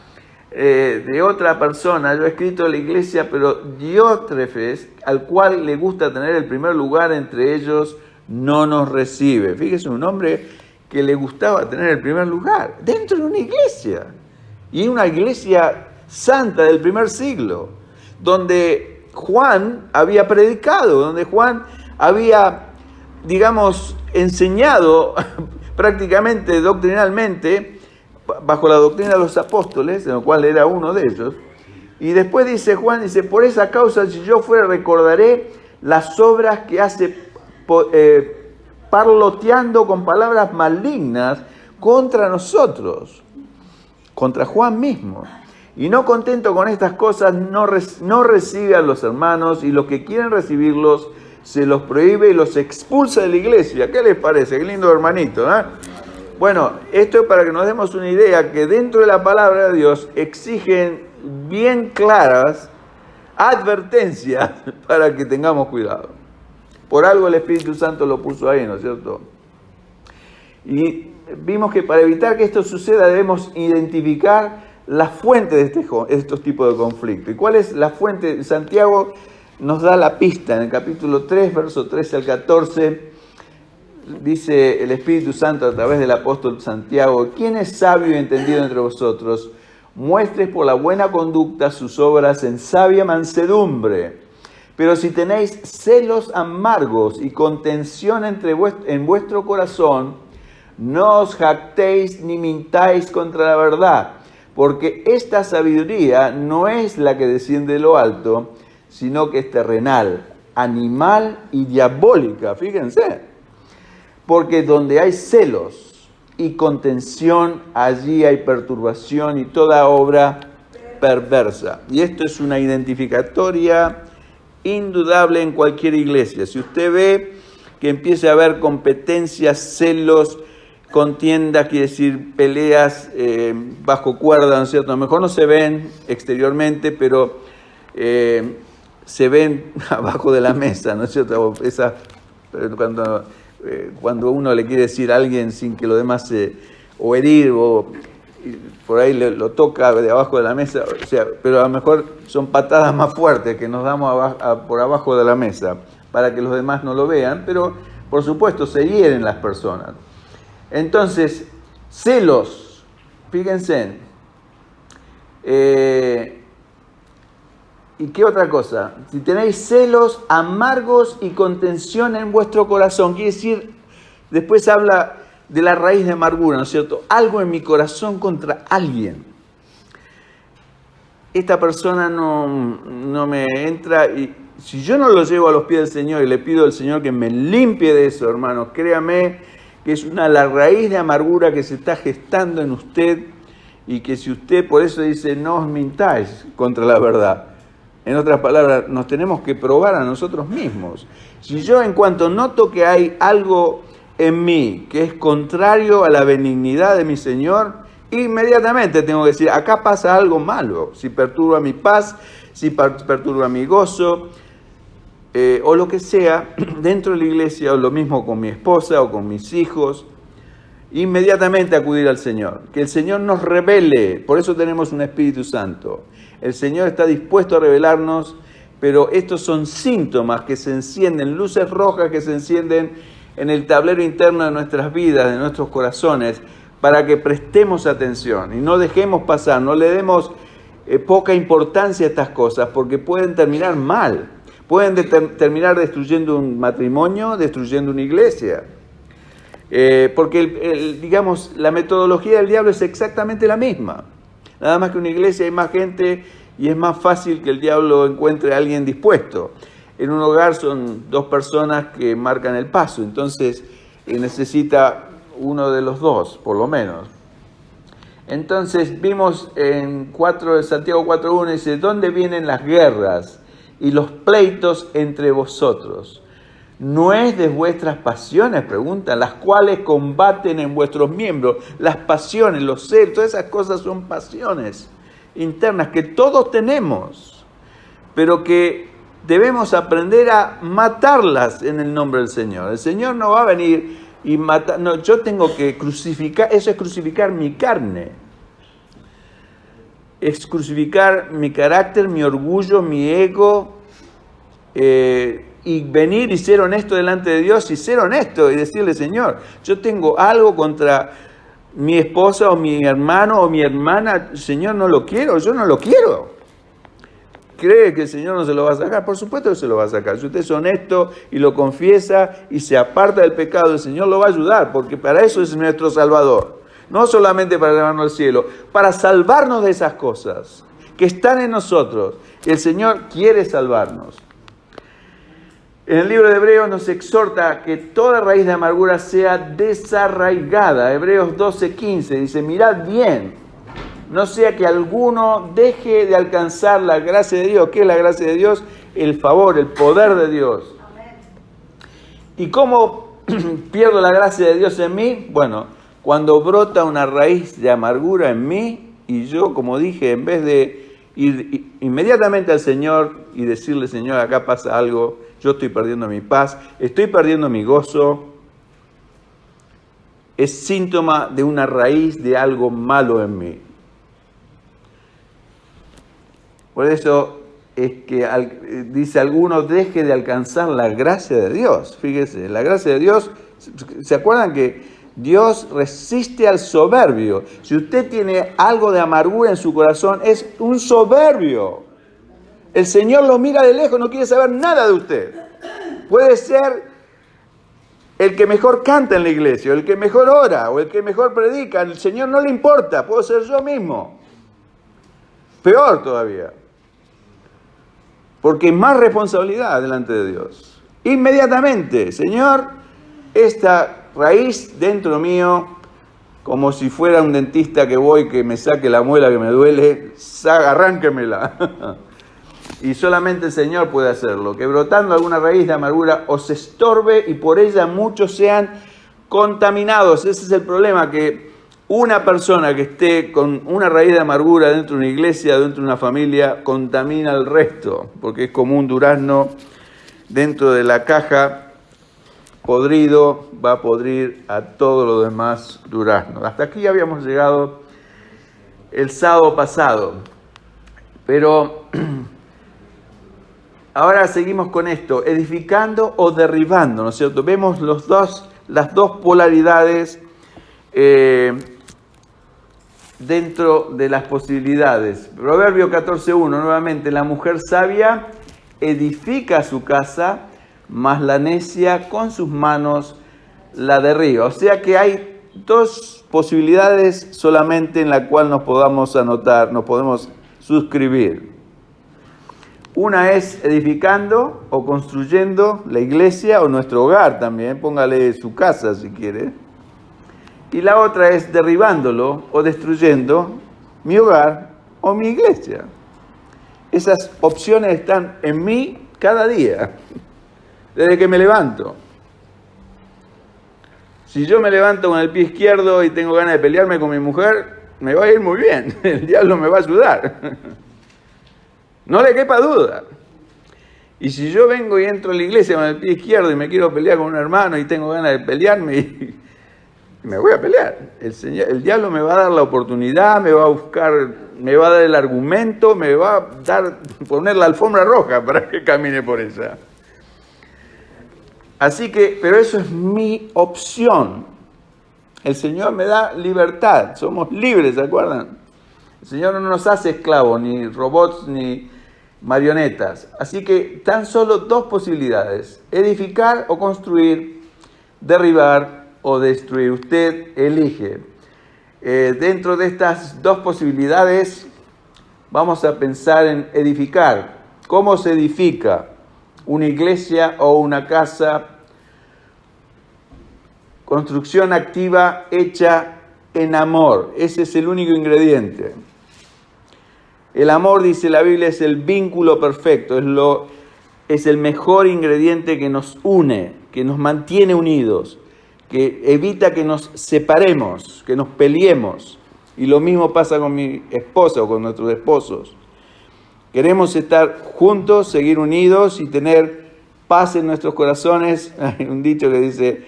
de otra persona. Yo he escrito de la iglesia, pero Diótrefes, al cual le gusta tener el primer lugar entre ellos, no nos recibe. Fíjese, un hombre que le gustaba tener el primer lugar dentro de una iglesia. Y una iglesia santa del primer siglo, donde Juan había predicado, donde Juan había, digamos, enseñado prácticamente doctrinalmente, bajo la doctrina de los apóstoles, en lo cual era uno de ellos. Y después dice Juan, dice, por esa causa, si yo fuera, recordaré las obras que hace parloteando con palabras malignas contra nosotros, contra Juan mismo. Y no contento con estas cosas, no recibe a los hermanos, y los que quieren recibirlos se los prohíbe y los expulsa de la iglesia. ¿Qué les parece? Qué lindo hermanito, ¿eh? Bueno, esto es para que nos demos una idea que dentro de la palabra de Dios exigen bien claras advertencias para que tengamos cuidado. Por algo el Espíritu Santo lo puso ahí, ¿no es cierto? Y vimos que para evitar que esto suceda debemos identificar la fuente de estos tipos de conflictos. ¿Y cuál es la fuente? Santiago nos da la pista en el capítulo 3, verso 13 al 14. Dice el Espíritu Santo a través del apóstol Santiago: ¿quién es sabio y entendido entre vosotros? Muestre por la buena conducta sus obras en sabia mansedumbre. Pero si tenéis celos amargos y contención en vuestro corazón, no os jactéis ni mintáis contra la verdad, porque esta sabiduría no es la que desciende de lo alto, sino que es terrenal, animal y diabólica. Fíjense. Porque donde hay celos y contención, allí hay perturbación y toda obra perversa. Y esto es una identificatoria indudable en cualquier iglesia. Si usted ve que empieza a haber competencias, celos, contiendas, quiere decir peleas bajo cuerda, ¿no es cierto? A lo mejor no se ven exteriormente, pero se ven abajo de la mesa, ¿no es cierto? Cuando uno le quiere decir a alguien sin que lo demás o herir o por ahí lo toca de abajo de la mesa, o sea, pero a lo mejor son patadas más fuertes que nos damos por abajo de la mesa para que los demás no lo vean, pero por supuesto se hieren las personas. Entonces, celos, fíjense. ¿Y qué otra cosa? Si tenéis celos amargos y contención en vuestro corazón, quiere decir, después habla de la raíz de amargura, ¿no es cierto? Algo en mi corazón contra alguien. Esta persona no me entra, y si yo no lo llevo a los pies del Señor y le pido al Señor que me limpie de eso, hermanos, créame que es la raíz de amargura que se está gestando en usted, y que si usted, por eso dice, no os mintáis contra la verdad. En otras palabras, nos tenemos que probar a nosotros mismos. Si yo, en cuanto noto que hay algo en mí que es contrario a la benignidad de mi Señor, inmediatamente tengo que decir, acá pasa algo malo. Si perturba mi paz, si perturba mi gozo, o lo que sea, dentro de la iglesia, o lo mismo con mi esposa o con mis hijos, inmediatamente acudir al Señor. Que el Señor nos revele, por eso tenemos un Espíritu Santo. El Señor está dispuesto a revelarnos, pero estos son síntomas que se encienden, luces rojas que se encienden en el tablero interno de nuestras vidas, de nuestros corazones, para que prestemos atención y no dejemos pasar, no le demos poca importancia a estas cosas, porque pueden terminar mal, pueden terminar destruyendo un matrimonio, destruyendo una iglesia. Porque, digamos, la metodología del diablo es exactamente la misma. Nada más que en una iglesia hay más gente y es más fácil que el diablo encuentre a alguien dispuesto. En un hogar son dos personas que marcan el paso, entonces necesita uno de los dos, por lo menos. Entonces vimos en Santiago 4.1, dice, ¿dónde vienen las guerras y los pleitos entre vosotros? ¿No es de vuestras pasiones, preguntan, las cuales combaten en vuestros miembros? Las pasiones, los celos, todas esas cosas son pasiones internas que todos tenemos, pero que debemos aprender a matarlas en el nombre del Señor. El Señor no va a venir y matar, no, yo tengo que crucificar, eso es crucificar mi carne. Es crucificar mi carácter, mi orgullo, mi ego, y venir y ser honesto delante de Dios y ser honesto y decirle, Señor, yo tengo algo contra mi esposa o mi hermano o mi hermana, Señor, no lo quiero, yo no lo quiero. ¿Cree que el Señor no se lo va a sacar? Por supuesto que se lo va a sacar. Si usted es honesto y lo confiesa y se aparta del pecado, el Señor lo va a ayudar, porque para eso es nuestro Salvador. No solamente para llevarnos al cielo, para salvarnos de esas cosas que están en nosotros. El Señor quiere salvarnos. En el libro de Hebreos nos exhorta que toda raíz de amargura sea desarraigada. Hebreos 12:15 dice, mirad bien, no sea que alguno deje de alcanzar la gracia de Dios. ¿Qué es la gracia de Dios? El favor, el poder de Dios. ¿Y cómo pierdo la gracia de Dios en mí? Bueno, cuando brota una raíz de amargura en mí y yo, como dije, en vez de ir inmediatamente al Señor y decirle, Señor, acá pasa algo, yo estoy perdiendo mi paz, estoy perdiendo mi gozo, es síntoma de una raíz de algo malo en mí. Por eso es que dice algunos, deje de alcanzar la gracia de Dios. Fíjese, la gracia de Dios, ¿se acuerdan que Dios resiste al soberbio? Si usted tiene algo de amargura en su corazón, es un soberbio. El Señor lo mira de lejos, no quiere saber nada de usted. Puede ser el que mejor canta en la iglesia, o el que mejor ora, o el que mejor predica. Al Señor no le importa, puedo ser yo mismo. Peor todavía. Porque hay más responsabilidad delante de Dios. Inmediatamente, Señor, esta raíz dentro mío, como si fuera un dentista que voy, que me saque la muela que me duele, arránquemela. Y solamente el Señor puede hacerlo, que brotando alguna raíz de amargura os estorbe y por ella muchos sean contaminados. Ese es el problema, que una persona que esté con una raíz de amargura dentro de una iglesia, dentro de una familia, contamina al resto, porque es como un durazno dentro de la caja, podrido, va a podrir a todos los demás duraznos. Hasta aquí habíamos llegado el sábado pasado, pero ahora seguimos con esto, edificando o derribando, ¿no es cierto? Vemos las dos polaridades dentro de las posibilidades. Proverbio 14:1, nuevamente, la mujer sabia edifica su casa, mas la necia con sus manos la derriba. O sea que hay dos posibilidades solamente en la cual nos podamos anotar, nos podemos suscribir. Una es edificando o construyendo la iglesia o nuestro hogar también, póngale su casa si quiere. Y la otra es derribándolo o destruyendo mi hogar o mi iglesia. Esas opciones están en mí cada día, desde que me levanto. Si yo me levanto con el pie izquierdo y tengo ganas de pelearme con mi mujer, me va a ir muy bien, el diablo me va a ayudar. No le quepa duda. Y si yo vengo y entro a la iglesia con el pie izquierdo y me quiero pelear con un hermano y tengo ganas de pelearme, y me voy a pelear. El diablo me va a dar la oportunidad, me va a buscar, me va a dar el argumento, me va a poner la alfombra roja para que camine por ella. Así que, pero eso es mi opción. El Señor me da libertad, somos libres, ¿se acuerdan? El Señor no nos hace esclavos, ni robots, ni marionetas. Así que tan solo dos posibilidades: edificar o construir, derribar o destruir. Usted elige. Dentro de estas dos posibilidades vamos a pensar en edificar. ¿Cómo se edifica? una iglesia o una casa. Construcción activa hecha en amor. Ese es el único ingrediente. El amor, dice la Biblia, es el vínculo perfecto, es el mejor ingrediente que nos une, que nos mantiene unidos, que evita que nos separemos, que nos peleemos. Y lo mismo pasa con mi esposa o con nuestros esposos. Queremos estar juntos, seguir unidos y tener paz en nuestros corazones. Hay un dicho que dice: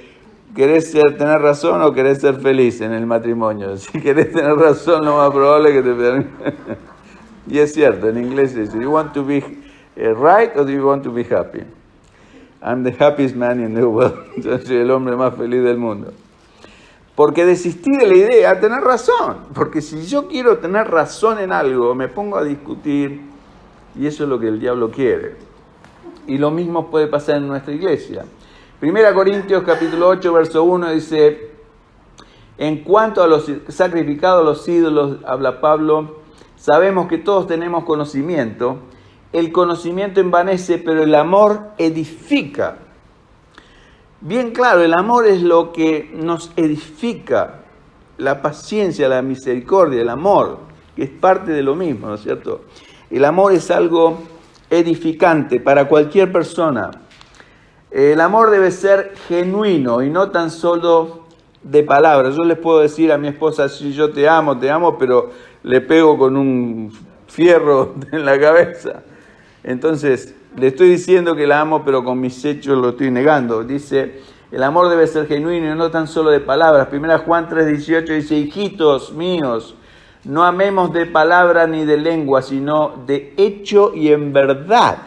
¿querés tener razón o querés ser feliz en el matrimonio? Si querés tener razón, lo más probable es que te permita. Y es cierto, en inglés dice: ¿you want to be right or do you want to be happy? I'm the happiest man in the world. Yo soy el hombre más feliz del mundo. Porque desistí de la idea de tener razón. Porque si yo quiero tener razón en algo, me pongo a discutir, y eso es lo que el diablo quiere. Y lo mismo puede pasar en nuestra iglesia. 1 Corintios capítulo 8, verso 1 dice: en cuanto a los sacrificados a los ídolos, habla Pablo, sabemos que todos tenemos conocimiento. El conocimiento envanece, pero el amor edifica. Bien claro, el amor es lo que nos edifica. La paciencia, la misericordia, el amor, que es parte de lo mismo, ¿no es cierto? El amor es algo edificante para cualquier persona. El amor debe ser genuino y no tan solo de palabras. Yo les puedo decir a mi esposa: sí, yo te amo, pero le pego con un fierro en la cabeza. Entonces, le estoy diciendo que la amo, pero con mis hechos lo estoy negando. Dice, el amor debe ser genuino y no tan solo de palabras. 1 Juan 3:18 dice: hijitos míos, no amemos de palabra ni de lengua, sino de hecho y en verdad.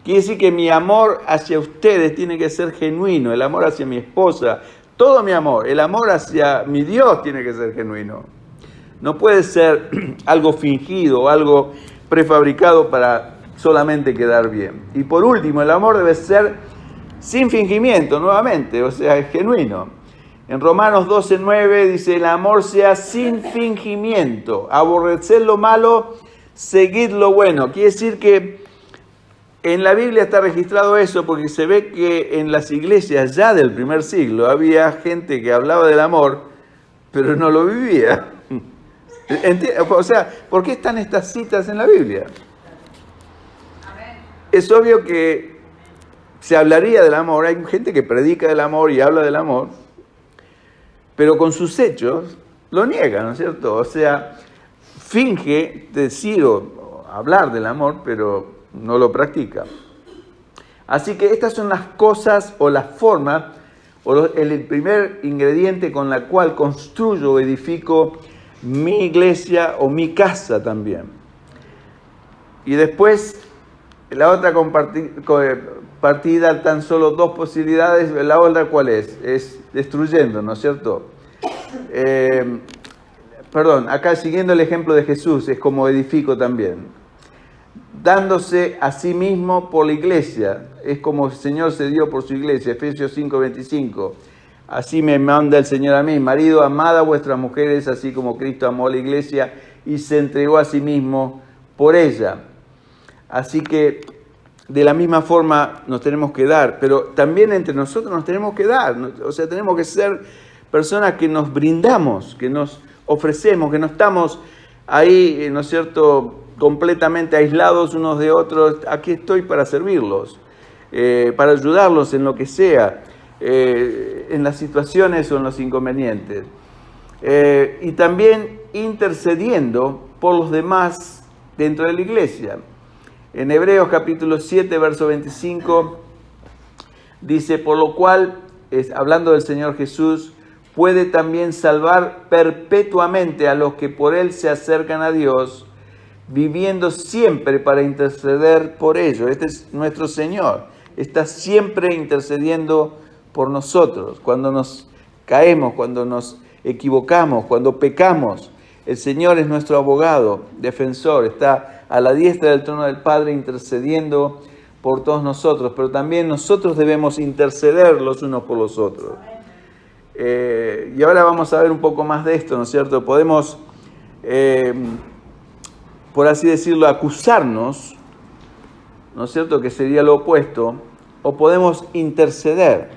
Quiere decir que mi amor hacia ustedes tiene que ser genuino, el amor hacia mi esposa, todo mi amor, el amor hacia mi Dios tiene que ser genuino. No puede ser algo fingido, algo prefabricado para solamente quedar bien. Y por último, el amor debe ser sin fingimiento, nuevamente, o sea, es genuino. En Romanos 12:9 dice: el amor sea sin fingimiento, aborreced lo malo, seguid lo bueno. Quiere decir que en la Biblia está registrado eso, porque se ve que en las iglesias ya del primer siglo había gente que hablaba del amor, pero no lo vivía. O sea, ¿por qué están estas citas en la Biblia? Es obvio que se hablaría del amor, hay gente que predica del amor y habla del amor, pero con sus hechos lo niega, ¿no es cierto? O sea, finge decir o hablar del amor, pero no lo practica. Así que estas son las cosas o las formas, o el primer ingrediente con la cual construyo o edifico mi iglesia o mi casa también. Y después, la otra partida, tan solo dos posibilidades. La otra, ¿cuál es? Es destruyendo, ¿no es cierto? Acá siguiendo el ejemplo de Jesús, es como edifico también. Dándose a sí mismo por la iglesia, es como el Señor se dio por su iglesia. Efesios 5:25. Así me manda el Señor a mí: marido, amad a vuestras mujeres, así como Cristo amó a la iglesia y se entregó a sí mismo por ella. Así que de la misma forma nos tenemos que dar, pero también entre nosotros nos tenemos que dar. O sea, tenemos que ser personas que nos brindamos, que nos ofrecemos, que no estamos ahí, ¿no es cierto?, completamente aislados unos de otros. Aquí estoy para servirlos, para ayudarlos en lo que sea, en las situaciones o en los inconvenientes. Y también intercediendo por los demás dentro de la iglesia. En Hebreos capítulo 7, verso 25, dice: por lo cual, hablando del Señor Jesús, puede también salvar perpetuamente a los que por Él se acercan a Dios, viviendo siempre para interceder por ellos. Este es nuestro Señor, está siempre intercediendo por nosotros. Cuando nos caemos, cuando nos equivocamos, cuando pecamos, el Señor es nuestro abogado, defensor, está a la diestra del trono del Padre intercediendo por todos nosotros, pero también nosotros debemos interceder los unos por los otros. Y ahora vamos a ver un poco más de esto, ¿no es cierto? Podemos, por así decirlo, acusarnos ¿no es cierto?, que sería lo opuesto, o podemos interceder,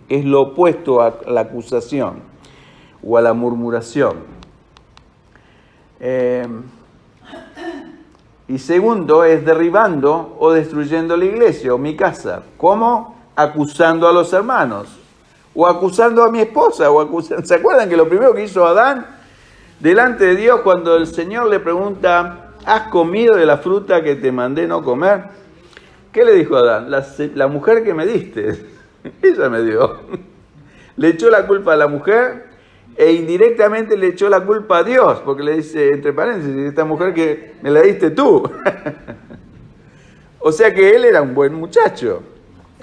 que es lo opuesto a la acusación o a la murmuración. Y segundo es derribando o destruyendo la iglesia o mi casa. ¿Cómo? Acusando a los hermanos, o acusando a mi esposa, ¿se acuerdan que lo primero que hizo Adán delante de Dios cuando el Señor le pregunta, ¿has comido de la fruta que te mandé no comer? ¿Qué le dijo Adán? La mujer que me diste, ella me dio. Le echó la culpa a la mujer e indirectamente le echó la culpa a Dios, porque le dice, entre paréntesis, esta mujer que me la diste tú. O sea que él era un buen muchacho.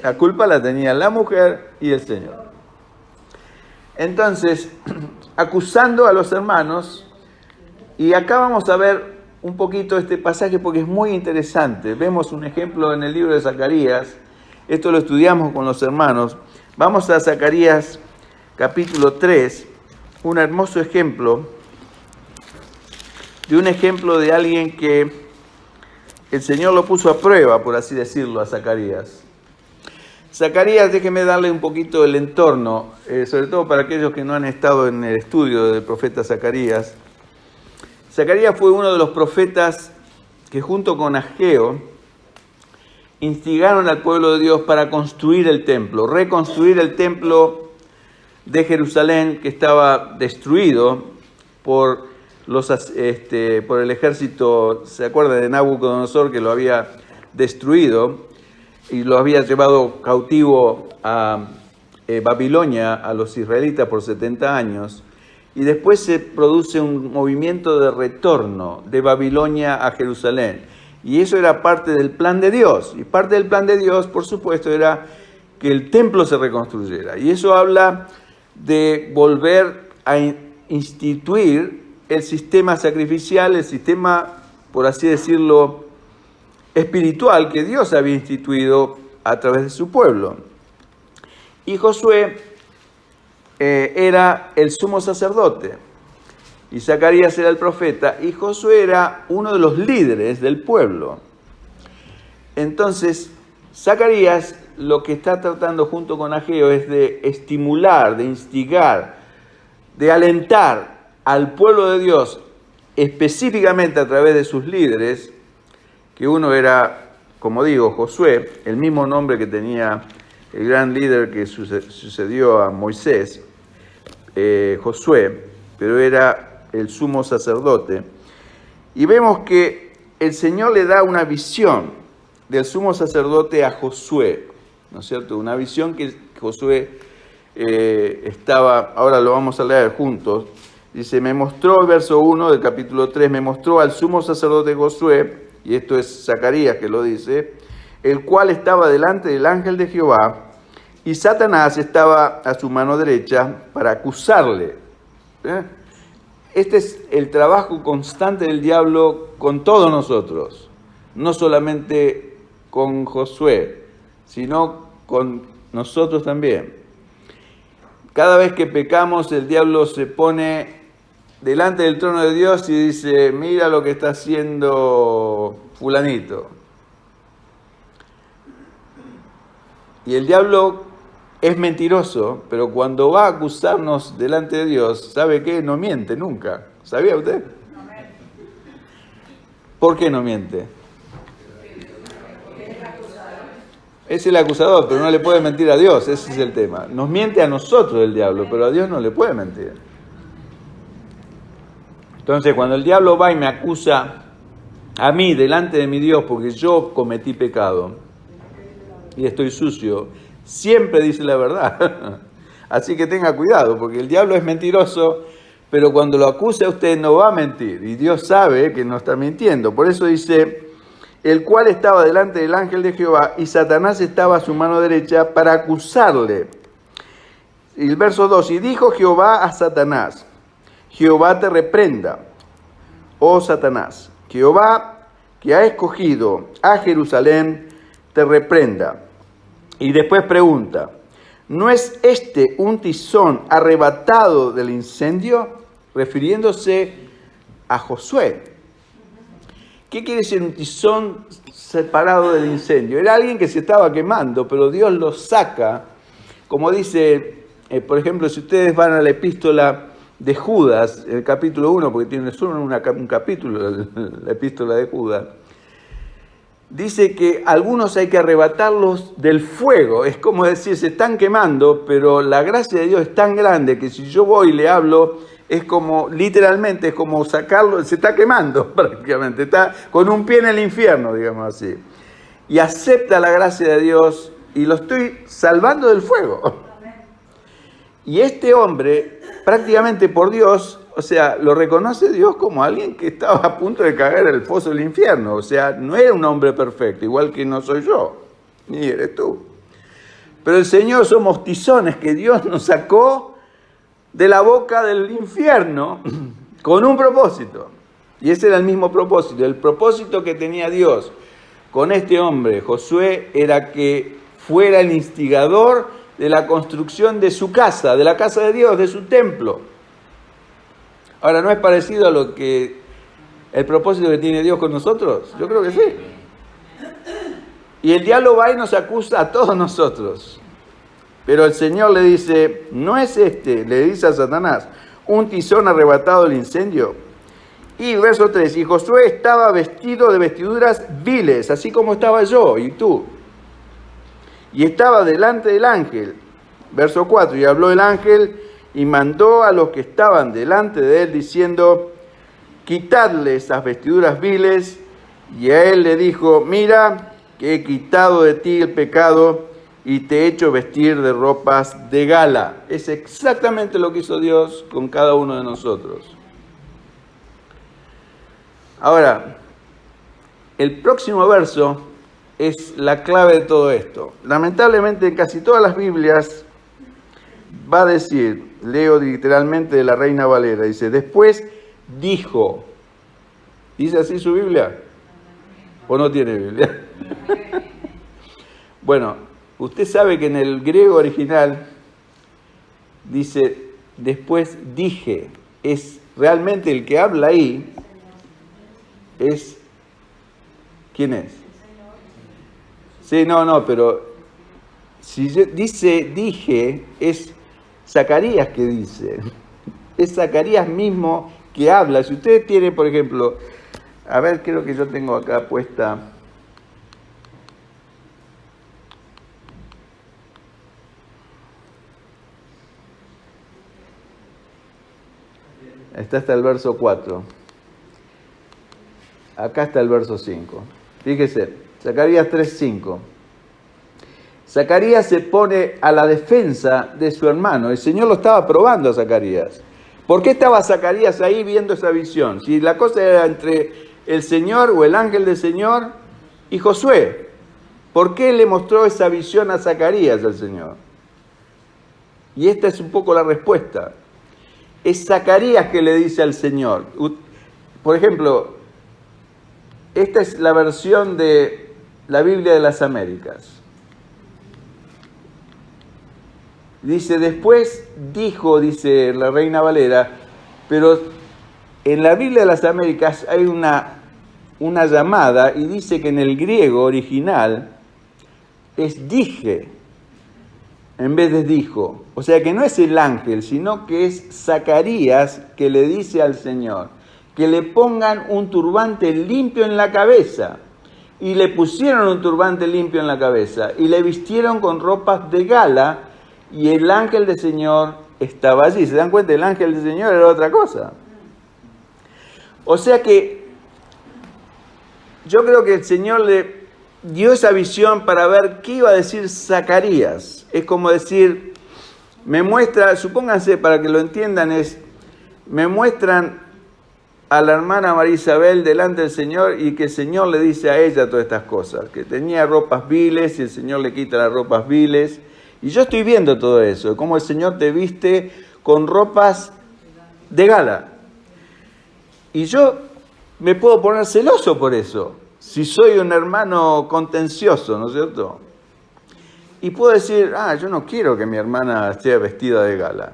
La culpa la tenían la mujer y el Señor. Entonces, acusando a los hermanos, y acá vamos a ver un poquito este pasaje porque es muy interesante. Vemos un ejemplo en el libro de Zacarías, esto lo estudiamos con los hermanos. Vamos a Zacarías capítulo 3, un hermoso ejemplo, de alguien que el Señor lo puso a prueba, por así decirlo, a Zacarías. Zacarías, déjeme darle un poquito el entorno, sobre todo para aquellos que no han estado en el estudio del profeta Zacarías. Zacarías fue uno de los profetas que junto con Ageo instigaron al pueblo de Dios para construir el templo, reconstruir el templo de Jerusalén que estaba destruido por el ejército, ¿se acuerdan de Nabucodonosor que lo había destruido y lo había llevado cautivo a Babilonia a los israelitas por 70 años? Y después se produce un movimiento de retorno de Babilonia a Jerusalén. Y eso era parte del plan de Dios. Y parte del plan de Dios, por supuesto, era que el templo se reconstruyera. Y eso habla de volver a instituir el sistema sacrificial, el sistema, por así decirlo, espiritual que Dios había instituido a través de su pueblo. Y Josué era el sumo sacerdote, y Zacarías era el profeta, y Josué era uno de los líderes del pueblo. Entonces, Zacarías lo que está tratando junto con Ageo es de estimular, de instigar, de alentar al pueblo de Dios, específicamente a través de sus líderes, que uno era, como digo, Josué, el mismo nombre que tenía el gran líder que sucedió a Moisés, Josué, pero era el sumo sacerdote. Y vemos que el Señor le da una visión del sumo sacerdote a Josué, ¿no es cierto? Una visión que Josué estaba, ahora lo vamos a leer juntos. Dice, me mostró, el verso 1 del capítulo 3, me mostró al sumo sacerdote Josué, y esto es Zacarías que lo dice, el cual estaba delante del ángel de Jehová, y Satanás estaba a su mano derecha para acusarle. Este es el trabajo constante del diablo con todos nosotros, no solamente con Josué, sino con nosotros también. Cada vez que pecamos, el diablo se pone delante del trono de Dios y dice, mira lo que está haciendo fulanito. Y el diablo es mentiroso, pero cuando va a acusarnos delante de Dios, ¿sabe qué? No miente nunca. ¿Sabía usted? ¿Por qué no miente? Es el acusador, pero no le puede mentir a Dios, ese es el tema. Nos miente a nosotros el diablo, pero a Dios no le puede mentir. Entonces, cuando el diablo va y me acusa a mí delante de mi Dios porque yo cometí pecado y estoy sucio, siempre dice la verdad. Así que tenga cuidado, porque el diablo es mentiroso, pero cuando lo acuse a usted no va a mentir. Y Dios sabe que no está mintiendo. Por eso dice, el cual estaba delante del ángel de Jehová, y Satanás estaba a su mano derecha para acusarle. Y el verso 2, y dijo Jehová a Satanás, Jehová te reprenda, oh Satanás, Jehová que ha escogido a Jerusalén te reprenda. Y después pregunta, ¿no es este un tizón arrebatado del incendio? Refiriéndose a Josué. ¿Qué quiere decir un tizón separado del incendio. Era alguien que se estaba quemando, pero Dios lo saca, como dice, por ejemplo, si ustedes van a la epístola de Judas, el capítulo 1, porque tiene solo un capítulo, la epístola de Judas, dice que algunos hay que arrebatarlos del fuego. Es como decir, se están quemando, pero la gracia de Dios es tan grande que si yo voy y le hablo, es como, literalmente, es como sacarlo, se está quemando prácticamente, está con un pie en el infierno, digamos así. Y acepta la gracia de Dios y lo estoy salvando del fuego. Y este hombre, prácticamente por Dios, o sea, lo reconoce Dios como alguien que estaba a punto de caer en el foso del infierno. O sea, no era un hombre perfecto, igual que no soy yo, ni eres tú. Pero el Señor somos tizones que Dios nos sacó de la boca del infierno con un propósito. Y ese era el mismo propósito. El propósito que tenía Dios con este hombre, Josué, era que fuera el instigador de la construcción de su casa, de la casa de Dios, de su templo. Ahora, ¿no es parecido a lo que el propósito que tiene Dios con nosotros? Yo creo que sí. Y el diablo va y nos acusa a todos nosotros. Pero el Señor le dice, no es le dice a Satanás, un tizón arrebatado del incendio. Y verso 3, y Josué estaba vestido de vestiduras viles, así como estaba yo y tú. Y estaba delante del ángel. Verso 4, y habló el ángel y mandó a los que estaban delante de él diciendo, quitadle esas vestiduras viles. Y a él le dijo, mira, que he quitado de ti el pecado y te he hecho vestir de ropas de gala. Es exactamente lo que hizo Dios con cada uno de nosotros. Ahora, el próximo verso es la clave de todo esto. Lamentablemente en casi todas las Biblias va a decir, leo literalmente de la Reina Valera, dice, después dijo. ¿Dice así su Biblia? ¿O no tiene Biblia? Bueno, usted sabe que en el griego original dice, después dije. Es realmente el que habla ahí, es, ¿quién es? Sí, no, pero si dice dije, es Zacarías que dice. Es Zacarías mismo que habla. Si usted tiene, por ejemplo, a ver, creo que yo tengo acá puesta. Está hasta el verso 4. Acá está el verso 5. Fíjese, Zacarías 3:5. Zacarías se pone a la defensa de su hermano. El Señor lo estaba probando a Zacarías. ¿Por qué estaba Zacarías ahí viendo esa visión? Si la cosa era entre el Señor o el ángel del Señor y Josué. ¿Por qué le mostró esa visión a Zacarías al Señor? Y esta es un poco la respuesta. Es Zacarías que le dice al Señor. Por ejemplo, esta es la versión de la Biblia de las Américas. Dice, después dijo, dice la Reina Valera, pero en la Biblia de las Américas hay una llamada y dice que en el griego original es dije en vez de dijo. O sea que no es el ángel, sino que es Zacarías que le dice al Señor que le pongan un turbante limpio en la cabeza. Y le pusieron un turbante limpio en la cabeza y le vistieron con ropas de gala. Y el ángel del Señor estaba allí. ¿Se dan cuenta? El ángel del Señor era otra cosa. O sea que yo creo que el Señor le dio esa visión para ver qué iba a decir Zacarías. Es como decir, me muestra, supónganse para que lo entiendan, me muestran a la hermana María Isabel delante del Señor y que el Señor le dice a ella todas estas cosas. Que tenía ropas viles y el Señor le quita las ropas viles. Y yo estoy viendo todo eso, cómo el Señor te viste con ropas de gala. Y yo me puedo poner celoso por eso, si soy un hermano contencioso, ¿no es cierto? Y puedo decir, yo no quiero que mi hermana esté vestida de gala.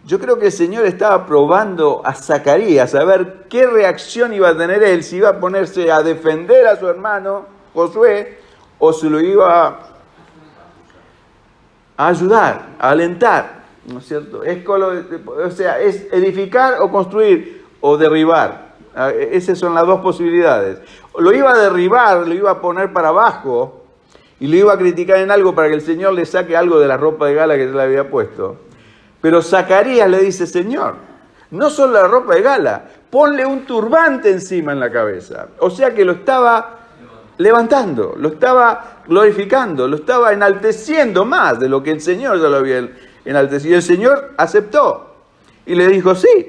Yo creo que el Señor estaba probando a Zacarías, a ver qué reacción iba a tener él, si iba a ponerse a defender a su hermano Josué o se lo iba a ayudar, a alentar, ¿no es cierto? Es edificar o construir o derribar. Esas son las dos posibilidades. Lo iba a derribar, lo iba a poner para abajo y lo iba a criticar en algo para que el Señor le saque algo de la ropa de gala que él le había puesto. Pero Zacarías le dice, Señor, no solo la ropa de gala, ponle un turbante encima en la cabeza. O sea que lo estaba levantando, lo estaba glorificando, lo estaba enalteciendo más de lo que el Señor ya lo había enaltecido. Y el Señor aceptó y le dijo, sí,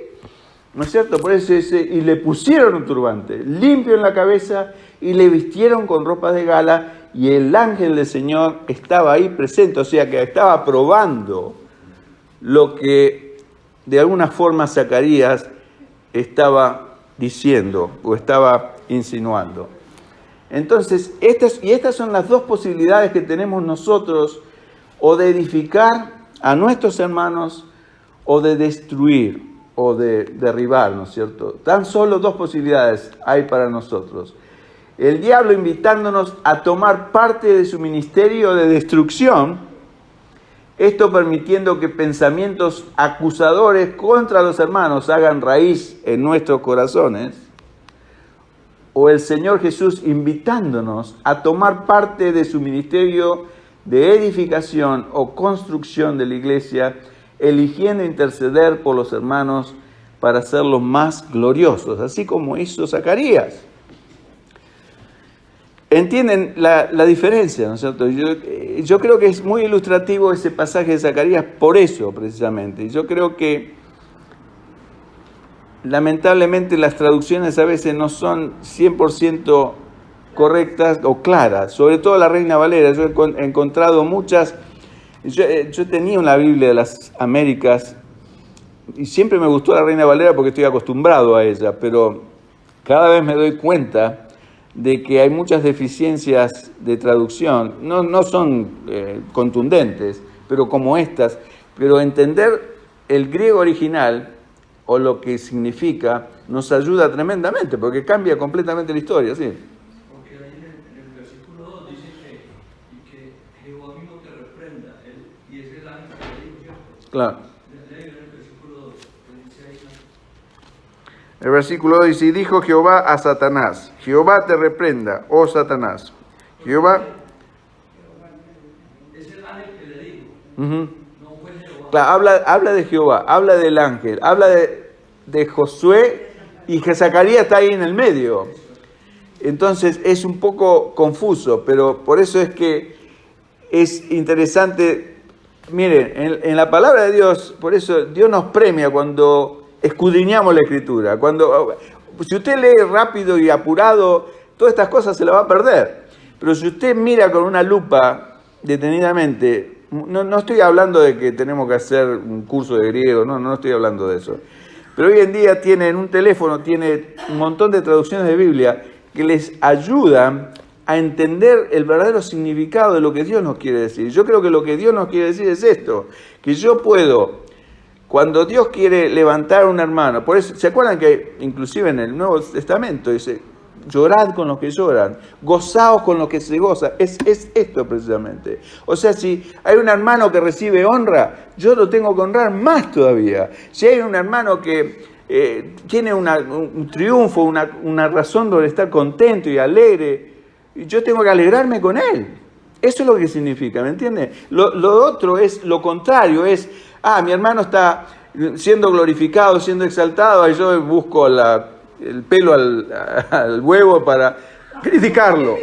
¿no es cierto? Por eso y le pusieron un turbante limpio en la cabeza y le vistieron con ropas de gala y el ángel del Señor estaba ahí presente, o sea que estaba probando lo que de alguna forma Zacarías estaba diciendo o estaba insinuando. Entonces, estas son las dos posibilidades que tenemos nosotros, o de edificar a nuestros hermanos, o de destruir, o de derribar, ¿no es cierto? Tan solo dos posibilidades hay para nosotros. El diablo invitándonos a tomar parte de su ministerio de destrucción, esto permitiendo que pensamientos acusadores contra los hermanos hagan raíz en nuestros corazones, o el Señor Jesús invitándonos a tomar parte de su ministerio de edificación o construcción de la iglesia, eligiendo interceder por los hermanos para hacerlos más gloriosos, así como hizo Zacarías. ¿Entienden la diferencia, no es cierto? Yo creo que es muy ilustrativo ese pasaje de Zacarías por eso, precisamente. Yo creo que lamentablemente las traducciones a veces no son 100% correctas o claras, sobre todo la Reina Valera. Yo he encontrado muchas. Yo tenía una Biblia de las Américas y siempre me gustó la Reina Valera porque estoy acostumbrado a ella, pero cada vez me doy cuenta de que hay muchas deficiencias de traducción. No son contundentes, pero como estas. Pero entender el griego original o lo que significa nos ayuda tremendamente, porque cambia completamente la historia, ¿sí? Porque ahí en el versículo 2 dice que Jehová mismo te reprenda, y es el ángel que le dijo, ¿cierto? Claro. Lee el versículo 2, que dice ahí. El versículo 2 dice, y dijo Jehová a Satanás, Jehová te reprenda, oh Satanás. Jehová... Es el ángel que le dijo. Uh-huh. No fue Jehová. Claro, habla de Jehová, habla del ángel, habla de Josué, y que Zacarías está ahí en el medio. Entonces es un poco confuso, pero por eso es que es interesante. Miren, en la palabra de Dios, por eso Dios nos premia cuando escudriñamos la Escritura. Si usted lee rápido y apurado, todas estas cosas se las va a perder. Pero si usted mira con una lupa detenidamente, no estoy hablando de que tenemos que hacer un curso de griego, no estoy hablando de eso. Pero hoy en día en un teléfono tiene un montón de traducciones de Biblia que les ayudan a entender el verdadero significado de lo que Dios nos quiere decir. Yo creo que lo que Dios nos quiere decir es esto, que yo puedo, cuando Dios quiere levantar a un hermano, por eso, ¿se acuerdan que inclusive en el Nuevo Testamento dice, llorad con los que lloran, gozaos con los que se gozan? Es esto precisamente. O sea, si hay un hermano que recibe honra, yo lo tengo que honrar más todavía. Si hay un hermano que tiene un triunfo, una razón de estar contento y alegre, yo tengo que alegrarme con él. Eso es lo que significa, ¿me entiende? Lo otro es lo contrario, es, mi hermano está siendo glorificado, siendo exaltado, y yo busco el pelo al huevo para criticarlo.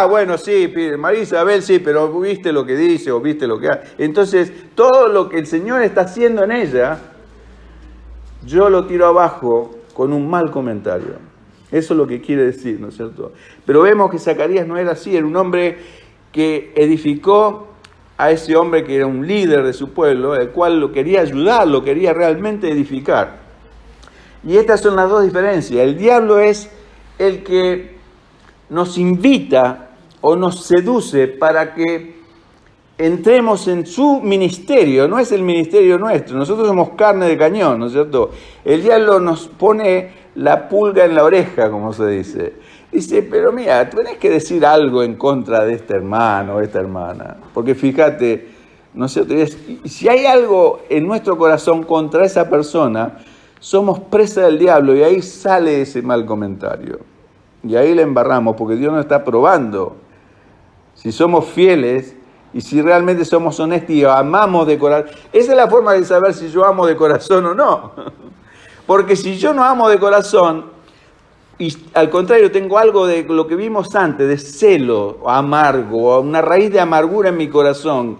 Bueno, sí, María Isabel, sí, pero viste lo que dice o viste lo que hace. Entonces, todo lo que el Señor está haciendo en ella, yo lo tiro abajo con un mal comentario. Eso es lo que quiere decir, ¿no es cierto? Pero vemos que Zacarías no era así, era un hombre que edificó a ese hombre que era un líder de su pueblo, el cual lo quería ayudar, lo quería realmente edificar. Y estas son las dos diferencias. El diablo es el que nos invita o nos seduce para que entremos en su ministerio, no es el ministerio nuestro, nosotros somos carne de cañón, ¿no es cierto? El diablo nos pone la pulga en la oreja, como se dice. Dice, pero mira, tenés que decir algo en contra de este hermano o esta hermana. Porque fíjate, no sé, si hay algo en nuestro corazón contra esa persona, somos presa del diablo y ahí sale ese mal comentario. Y ahí le embarramos porque Dios nos está probando. Si somos fieles y si realmente somos honestos y amamos de corazón. Esa es la forma de saber si yo amo de corazón o no. Porque si yo no amo de corazón, y al contrario tengo algo de lo que vimos antes, de celo amargo, una raíz de amargura en mi corazón,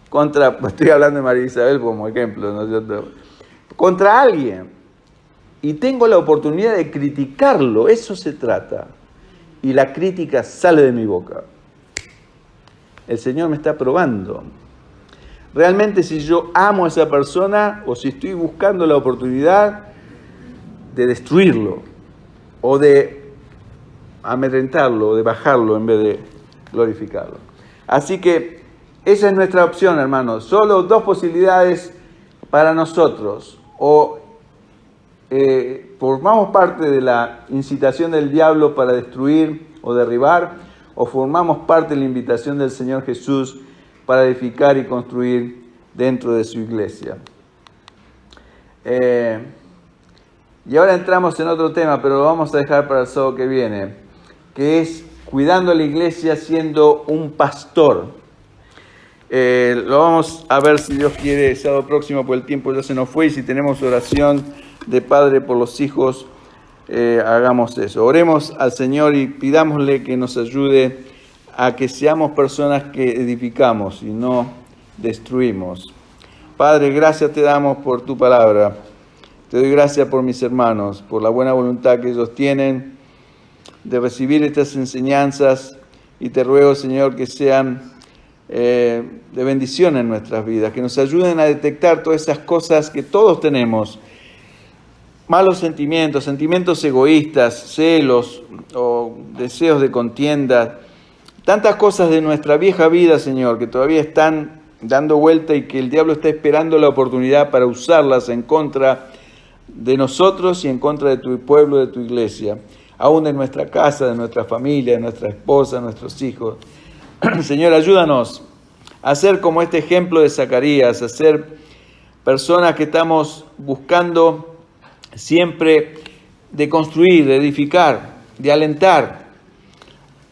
estoy hablando de María Isabel como ejemplo, ¿no es cierto? Contra alguien, y tengo la oportunidad de criticarlo, eso se trata, y la crítica sale de mi boca. El Señor me está probando. Realmente si yo amo a esa persona o si estoy buscando la oportunidad de destruirlo o de amedrentarlo o de bajarlo en vez de glorificarlo. Así que esa es nuestra opción, hermanos. Solo dos posibilidades para nosotros. O formamos parte de la incitación del diablo para destruir o derribar, o formamos parte de la invitación del Señor Jesús para edificar y construir dentro de su iglesia. Y ahora entramos en otro tema, pero lo vamos a dejar para el sábado que viene, que es cuidando a la iglesia siendo un pastor. Lo vamos a ver si Dios quiere el sábado próximo, porque el tiempo ya se nos fue, y si tenemos oración de padre por los hijos, hagamos eso. Oremos al Señor y pidámosle que nos ayude a que seamos personas que edificamos y no destruimos. Padre, gracias te damos por tu palabra. Te doy gracias por mis hermanos, por la buena voluntad que ellos tienen de recibir estas enseñanzas, y te ruego, Señor, que sean de bendición en nuestras vidas, que nos ayuden a detectar todas esas cosas que todos tenemos, malos sentimientos, sentimientos egoístas, celos o deseos de contienda, tantas cosas de nuestra vieja vida, Señor, que todavía están dando vuelta y que el diablo está esperando la oportunidad para usarlas en contra de nosotros y en contra de tu pueblo, de tu iglesia, aún de nuestra casa, de nuestra familia, de nuestra esposa, de nuestros hijos. Señor, ayúdanos a ser como este ejemplo de Zacarías, a ser personas que estamos buscando siempre de construir, de edificar, de alentar,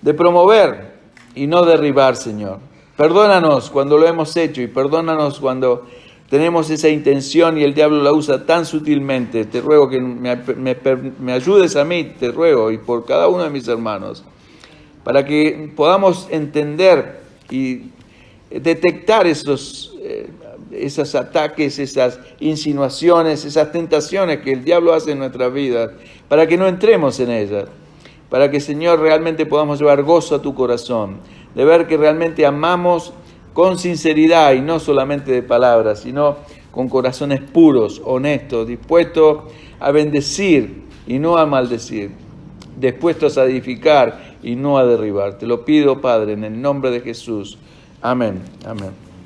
de promover y no derribar, Señor. Perdónanos cuando lo hemos hecho y perdónanos cuando tenemos esa intención y el diablo la usa tan sutilmente. Te ruego que me ayudes a mí, te ruego, y por cada uno de mis hermanos, para que podamos entender y detectar esos ataques, esas insinuaciones, esas tentaciones que el diablo hace en nuestras vidas, para que no entremos en ellas, para que, Señor, realmente podamos llevar gozo a tu corazón, de ver que realmente amamos con sinceridad y no solamente de palabras, sino con corazones puros, honestos, dispuestos a bendecir y no a maldecir, dispuestos a edificar y no a derribar. Te lo pido, Padre, en el nombre de Jesús. Amén. Amén.